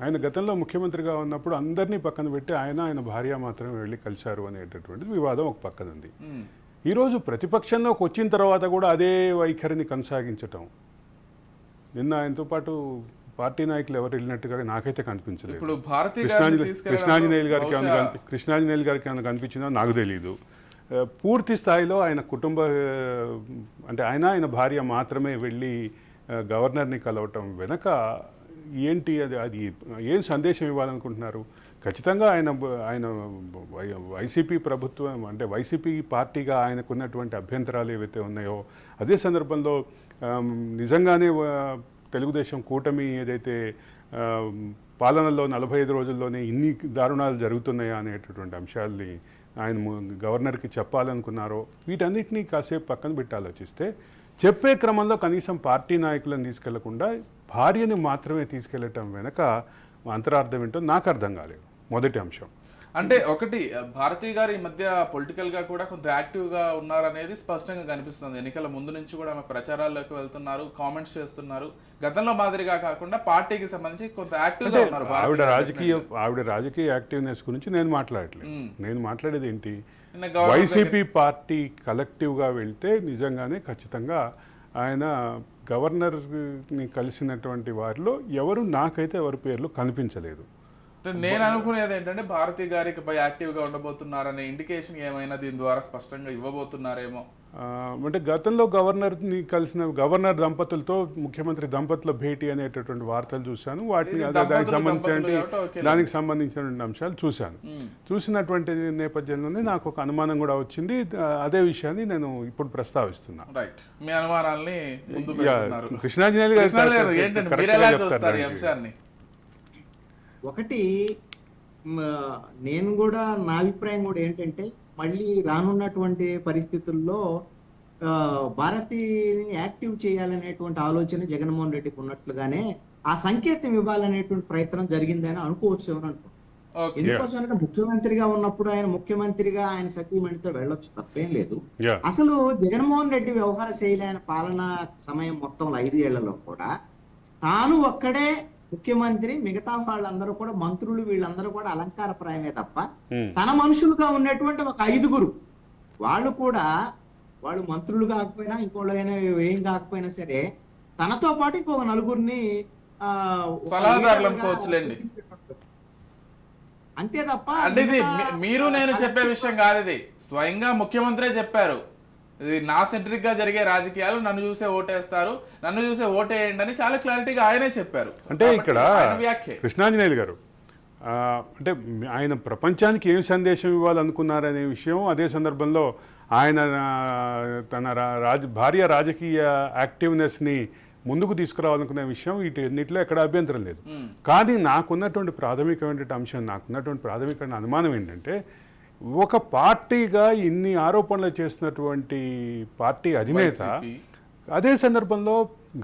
ఆయన గతంలో ముఖ్యమంత్రిగా ఉన్నప్పుడు అందరినీ పక్కన పెట్టి ఆయన భార్య మాత్రమే వెళ్ళి కలిశారు అనేటటువంటిది వివాదం ఒక పక్కన ఉంది. ఈరోజు ప్రతిపక్షంలోకి వచ్చిన తర్వాత కూడా అదే వైఖరిని కొనసాగించటం, నిన్న ఆయనతో పాటు పార్టీ నాయకులు ఎవరు వెళ్ళినట్టుగా నాకైతే కనిపించలేదు. ఇప్పుడు భారతీయ కృష్ణాంజనేయులు గారికి ఏమైనా కనిపించిందో నాకు తెలియదు. పూర్తి స్థాయిలో ఆయన కుటుంబ అంటే ఆయన భార్య మాత్రమే వెళ్ళి గవర్నర్ని కలవటం వెనక ఏంటి, అది ఏం సందేశం ఇవ్వాలనుకుంటున్నారు? ఖచ్చితంగా ఆయన వైసీపీ ప్రభుత్వం అంటే వైసీపీ పార్టీగా ఆయనకున్నటువంటి అభ్యంతరాలు ఏవైతే ఉన్నాయో, అదే సందర్భంలో నిజంగానే తెలుగుదేశం కూటమి ఏదైతే పాలనలో 45 రోజుల్లోనే ఇన్ని దారుణాలు జరుగుతున్నాయా అనేటటువంటి అంశాలని ఆయన గవర్నర్కి చెప్పాలనుకున్నారో, వీటన్నిటినీ కాసేపు పక్కన పెట్టి ఆలోచిస్తే చెప్పే క్రమంలో కనీసం పార్టీ నాయకులను తీసుకెళ్లకుండా భార్యని మాత్రమే తీసుకెళ్లటం వెనక అంతరార్థం ఏంటో నాకు అర్థం కాలేదు. మొదటి అంశం అంటే ఒకటి, భారతీ గారు ఈ మధ్య పొలిటికల్ గా కూడా కొంత యాక్టివ్ గా ఉన్నారనేది స్పష్టంగా కనిపిస్తుంది. ఎన్నికల ముందు నుంచి కూడా ఆమె ప్రచారాల్లోకి వెళ్తున్నారు, కామెంట్స్ చేస్తున్నారు. గతంలో మాదిరిగా కాకుండా పార్టీకి సంబంధించి కొంత యాక్టివ్ గా ఉన్నారు. ఆవిడ రాజకీయ యాక్టివ్నెస్ గురించి నేను మాట్లాడట్లేదు. నేను మాట్లాడేది ఏంటి, వైసీపీ పార్టీ కలెక్టివ్ గా వెళ్తే నిజంగానే ఖచ్చితంగా ఆయన గవర్నర్ని కలిసినటువంటి వారిలో నాకైతే ఎవరి పేర్లు కనిపించలేదు. నేను అనుకునేది ఏంటంటే భారతీ గారికి పై యాక్టివ్ గా ఉండబోతున్నారనే ఇండికేషన్ ఏమైనా దీని ద్వారా స్పష్టంగా ఇవ్వబోతున్నారేమో. అంటే గతంలో గవర్నర్ని కలిసిన గవర్నర్ దంపతులతో ముఖ్యమంత్రి దంపతుల భేటీ అనేటటువంటి వార్తలు చూశాను. వాటిని దానికి సంబంధించినటువంటి అంశాలు చూశాను. చూసినటువంటి నేపథ్యంలోనే నాకు ఒక అనుమానం కూడా వచ్చింది. అదే విషయాన్ని నేను ఇప్పుడు ప్రస్తావిస్తున్నా. రైట్, మీ అనుమానాల్ని కృష్ణాంజనేయులు అంశాన్ని ఒకటి, నేను కూడా నా అభిప్రాయం కూడా ఏంటంటే మళ్ళీ రానున్నటువంటి పరిస్థితుల్లో భారతీని యాక్టివ్ చేయాలనేటువంటి ఆలోచన జగన్మోహన్ రెడ్డికి ఉన్నట్లుగానే ఆ సంకేతం ఇవ్వాలనేటువంటి ప్రయత్నం జరిగిందని అనుకోవచ్చు అని అనుకుంటున్నాను. ఎందుకోసం అంటే ముఖ్యమంత్రిగా ఉన్నప్పుడు ఆయన సతీమణితో వెళ్ళొచ్చు, తప్పేం లేదు. అసలు జగన్మోహన్ రెడ్డి వ్యవహార శైలి, ఆయన పాలనా సమయం మొత్తంలో 5 ఏళ్లలో కూడా తాను ఒక్కడే ముఖ్యమంత్రి, మిగతా వాళ్ళందరూ కూడా మంత్రులు, వీళ్ళందరూ కూడా అలంకారప్రాయమే తప్ప తన మనుషులుగా ఉన్నటువంటి ఒక 5గురు వాళ్ళు మంత్రులు కాకపోయినా ఇంకోళ్ళైనా ఏం కాకపోయినా సరే తనతో పాటు ఇంకొక 4గురిని అంతే తప్ప. అంటే ఇది మీరు నేను చెప్పే విషయం కాదు, ఇది స్వయంగా ముఖ్యమంత్రే చెప్పారు. ఇది నా సెంట్రిక్ గా జరిగే రాజకీయాలు, నన్ను చూసే ఓటేస్తారు, నన్ను చూసే ఓటేయండి అని చాలా క్లారిటీగా ఆయనే చెప్పారు. అంటే ఇక్కడ కృష్ణాంజనేయులు గారు అంటే ఆయన ప్రపంచానికి ఏం సందేశం ఇవ్వాలనుకున్నారనే విషయం, అదే సందర్భంలో ఆయన తన భార్య రాజకీయ యాక్టివ్నెస్ని ముందుకు తీసుకురావాలనుకునే విషయం వీటన్నిటిలో ఎక్కడ అభ్యంతరం లేదు. కానీ నాకున్నటువంటి ప్రాథమికమైన అంశం, నాకున్నటువంటి ప్రాథమికమైన అనుమానం ఏంటంటే, ఒక పార్టీగా ఇన్ని ఆరోపణలు చేసినటువంటి పార్టీ అధినేత అదే సందర్భంలో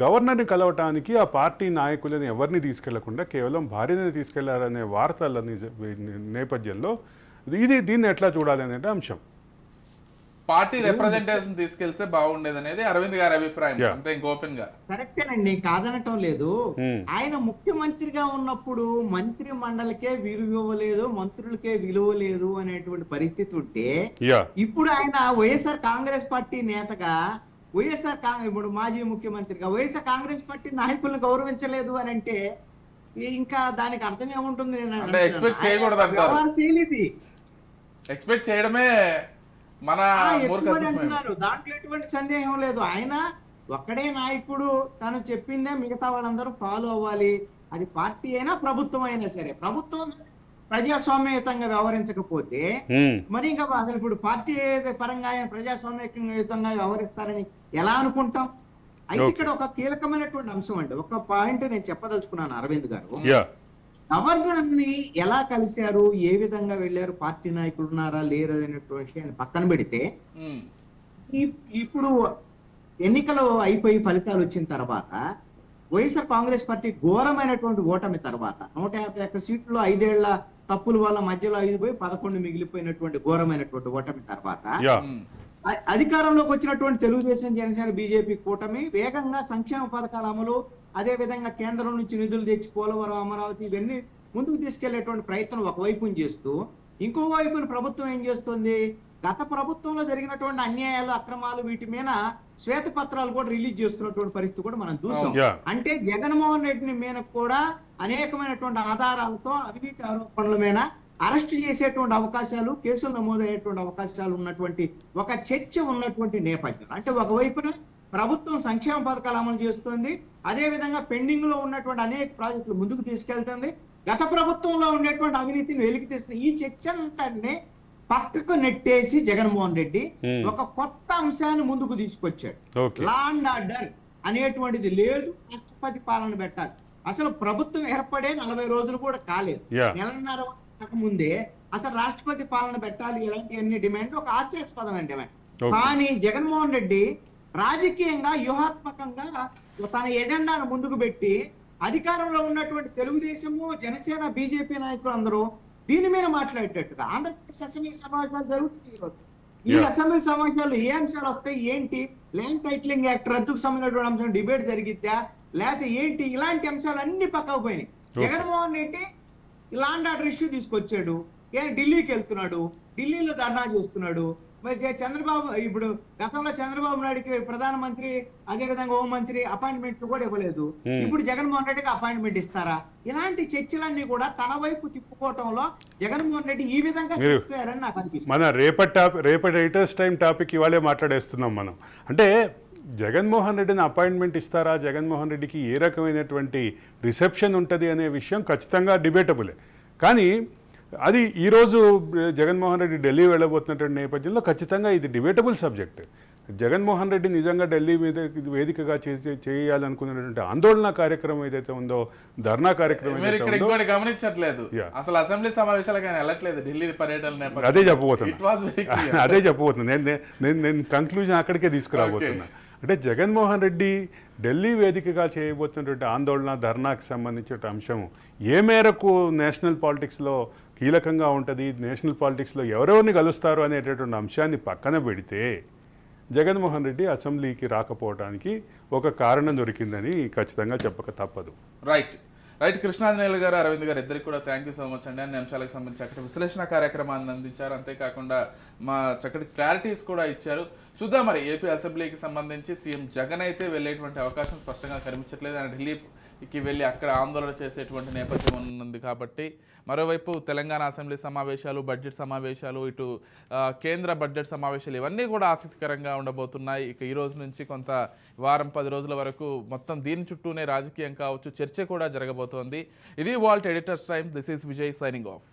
గవర్నర్ని కలవటానికి ఆ పార్టీ నాయకులను ఎవరిని తీసుకెళ్లకుండా కేవలం భార్యని తీసుకెళ్లారనే వార్తల నేపథ్యంలో దీన్ని ఎట్లా చూడాలి అనే అంశం. పార్టీ రిప్రజెంటేషన్ తీసుకెళ్తే బాగుండేది అనేది అరవింద్ గారి అభిప్రాయం. అంతే, ఓపెన్ గా కరెక్టేనండి, కాదనటం లేదు. ఆయన ముఖ్యమంత్రిగా ఉన్నప్పుడు మంత్రి మండలికే విలువ ఇవ్వలేదు, మంత్రులకే విలువ లేదు అనేటువంటి పరిస్థితి ఉంటే, ఇప్పుడు ఆయన వైఎస్ఆర్ కాంగ్రెస్ పార్టీ నేతగా ఇప్పుడు మాజీ ముఖ్యమంత్రిగా వైఎస్ఆర్ కాంగ్రెస్ పార్టీ నాయకులను గౌరవించలేదు అని అంటే ఇంకా దానికి అర్థం ఏముంటుంది? ఎక్స్పెక్ట్ చేయకూడదు, ఎక్స్పెక్ట్ చేయడమే మన అంటున్నారు. దాంట్లో ఎటువంటి సందేహం లేదు. ఆయన ఒక్కడే నాయకుడు, తను చెప్పిందే మిగతా వాళ్ళందరూ ఫాలో అవ్వాలి. అది పార్టీ అయినా ప్రభుత్వం అయినా సరే. ప్రభుత్వం ప్రజాస్వామ్యయుతంగా వ్యవహరించకపోతే మరి ఇంకా అసలు ఇప్పుడు పార్టీ పరంగా ఆయన ప్రజాస్వామ్యయుతంగా వ్యవహరిస్తారని ఎలా అనుకుంటాం? అయితే ఇక్కడ ఒక కీలకమైనటువంటి అంశం అంటే ఒక పాయింట్ నేను చెప్పదలుచుకున్నాను అరవింద్ గారు. గవర్నర్ ని ఎలా కలిశారు, ఏ విధంగా వెళ్ళారు, పార్టీ నాయకులు ఉన్నారా లేరు అనేటువంటి విషయాన్ని పక్కన పెడితే, ఇప్పుడు ఎన్నికలు అయిపోయి ఫలితాలు వచ్చిన తర్వాత వైఎస్ఆర్ కాంగ్రెస్ పార్టీ ఘోరమైనటువంటి ఓటమి తర్వాత 151 సీట్లు 5 ఏళ్ల తప్పుల వల్ల మధ్యలో 5 పోయి 11 మిగిలిపోయినటువంటి ఘోరమైనటువంటి ఓటమి తర్వాత అధికారంలోకి వచ్చినటువంటి తెలుగుదేశం, జనసేన, బీజేపీ కూటమి వేగంగా సంక్షేమ పథకాల అమలు, అదే విధంగా కేంద్రం నుంచి నిధులు తెచ్చి పోలవరం, అమరావతి ఇవన్నీ ముందుకు తీసుకెళ్లేటువంటి ప్రయత్నం ఒకవైపున చేస్తూ, ఇంకో వైపున ప్రభుత్వం ఏం చేస్తుంది, గత ప్రభుత్వంలో జరిగినటువంటి అన్యాయాలు, అక్రమాలు వీటి మీద శ్వేతపత్రాలు కూడా రిలీజ్ చేస్తున్నటువంటి పరిస్థితి కూడా మనం చూసాం. Yeah. అంటే జగన్మోహన్ రెడ్డిని మీద కూడా అనేకమైనటువంటి ఆధారాలతో అవినీతి ఆరోపణల మీద అరెస్ట్ చేసేటువంటి అవకాశాలు, కేసులు నమోదయ్యేటువంటి అవకాశాలు ఉన్నటువంటి ఒక చర్చ ఉన్నటువంటి నేపథ్యం. అంటే ఒకవైపున ప్రభుత్వం సంక్షేమ పథకాలు అమలు చేస్తుంది, అదే విధంగా పెండింగ్ లో ఉన్నటువంటి అనేక ప్రాజెక్టులు ముందుకు తీసుకెళ్తుంది, గత ప్రభుత్వంలో ఉండేటువంటి అవినీతిని వెలికి తీస్తుంది. ఈ చర్చ అంతాన్ని పక్కకు నెట్టేసి జగన్మోహన్ రెడ్డి ఒక కొత్త అంశాన్ని ముందుకు తీసుకొచ్చాడు. లా అండ్ ఆర్డర్ అనేటువంటిది లేదు, రాష్ట్రపతి పాలన పెట్టాలి. అసలు ప్రభుత్వం ఏర్పడే 40 రోజులు కూడా కాలేదు, నెలన్నర ముందే అసలు రాష్ట్రపతి పాలన పెట్టాలి, ఇలాంటి అన్ని డిమాండ్ ఒక హాస్యాస్పదమైన డిమాండ్. కానీ జగన్మోహన్ రెడ్డి రాజకీయంగా వ్యూహాత్మకంగా తన ఎజెండాను ముందుకు పెట్టి అధికారంలో ఉన్నటువంటి తెలుగుదేశము, జనసేన, బీజేపీ నాయకులు అందరూ దీని మీద మాట్లాడేటట్టుగా ఆంధ్రప్రదేశ్ అసెంబ్లీ సమావేశాలు జరుగుతుంది ఈరోజు. ఈ అసెంబ్లీ సమావేశాల్లో ఏ అంశాలు వస్తాయి, ఏంటి, ల్యాండ్ టైటిలింగ్ యాక్ట్ రద్దుకు సంబంధించినటువంటి అంశం డిబేట్ జరిగిద్దా, లేకపోతే ఏంటి, ఇలాంటి అంశాలు అన్ని పక్కకు పోయినాయి. Jaganmohan Reddy land order issue తీసుకొచ్చాడు, ఢిల్లీకి వెళ్తున్నాడు, ఢిల్లీలో ధర్నా చేస్తున్నాడు. మరి చంద్రబాబు, ఇప్పుడు గతంలో చంద్రబాబు నాయుడికి ప్రధానమంత్రి, అదే విధంగా హోంమంత్రి అపాయింట్మెంట్ కూడా ఇవ్వలేదు, ఇప్పుడు జగన్మోహన్ రెడ్డికి అపాయింట్మెంట్ ఇస్తారా? ఇలాంటి చర్చలన్నీ కూడా తన వైపు తిప్పుకోవటంలో జగన్మోహన్ రెడ్డి ఈ విధంగా చేశారని నాకు అనిపిస్తుంది. మన రేపటి రైటర్స్ టైం టాపిక్ ఇవాళే మాట్లాడేస్తున్నాం మనం. అంటే జగన్మోహన్ రెడ్డిని అపాయింట్మెంట్ ఇస్తారా, జగన్మోహన్ రెడ్డికి ఏ రకమైనటువంటి రిసెప్షన్ ఉంటుంది అనే విషయం ఖచ్చితంగా డిబేటబులే. కానీ అది ఈరోజు జగన్మోహన్ రెడ్డి ఢిల్లీ వెళ్ళబోతున్నటువంటి నేపథ్యంలో ఖచ్చితంగా ఇది డిబేటబుల్ సబ్జెక్ట్. జగన్మోహన్ రెడ్డి నిజంగా ఢిల్లీ మీద వేదికగా చేయాలనుకున్నటువంటి ఆందోళన కార్యక్రమం ఏదైతే ఉందో, ధర్నా కార్యక్రమం మీరు ఇక్కడ ఇంకోటి గమనించట్లేదు, అసలు అసెంబ్లీ సమావేశాలకు ఆయన వెళ్ళట్లేదు, ఢిల్లీ పర్యటన. అదే చెప్పబోతున్నా నేను కంక్లూజన్ అక్కడికే తీసుకురాబోతున్నా. అంటే జగన్మోహన్ రెడ్డి ఢిల్లీ వేదికగా చేయబోతున్నటువంటి ఆందోళన, ధర్నాకి సంబంధించిన అంశం ఏ మేరకు నేషనల్ పాలిటిక్స్లో కీలకంగా ఉంటుంది, నేషనల్ పాలిటిక్స్లో ఎవరెవరిని కలుస్తారు అనేటటువంటి అంశాన్ని పక్కన పెడితే జగన్మోహన్ రెడ్డి అసెంబ్లీకి రాకపోవడానికి ఒక కారణం దొరికిందని ఖచ్చితంగా చెప్పక తప్పదు. రైట్ కృష్ణాంజనేయులు గారు, అరవింద్ గారు, ఇద్దరికి కూడా థ్యాంక్ యూ సో మచ్ అండి. అన్ని అంశాలకు సంబంధించి చక్కటి విశ్లేషణ కార్యక్రమాన్ని అందించారు, అంతేకాకుండా మా చక్కటి క్లారిటీస్ కూడా ఇచ్చారు. చూద్దాం మరి ఏపీ అసెంబ్లీకి సంబంధించి సీఎం జగన్ అయితే వెళ్ళేటువంటి అవకాశం స్పష్టంగా కనిపించట్లేదు. ఆయన ఢిల్లీకి వెళ్ళి అక్కడ ఆందోళన చేసేటువంటి నేపథ్యం ఉంది కాబట్టి, మరోవైపు తెలంగాణ అసెంబ్లీ సమావేశాలు, బడ్జెట్ సమావేశాలు, ఇటు కేంద్ర బడ్జెట్ సమావేశాలు ఇవన్నీ కూడా ఆసక్తికరంగా ఉండబోతున్నాయి. ఇక ఈ రోజు నుంచి కొంత వారం 10 రోజుల వరకు మొత్తం దీని చుట్టూనే రాజకీయం కావచ్చు, చర్చ కూడా జరగబోతోంది. ఇది వాల్ట్ editors time. This is Vijay signing of.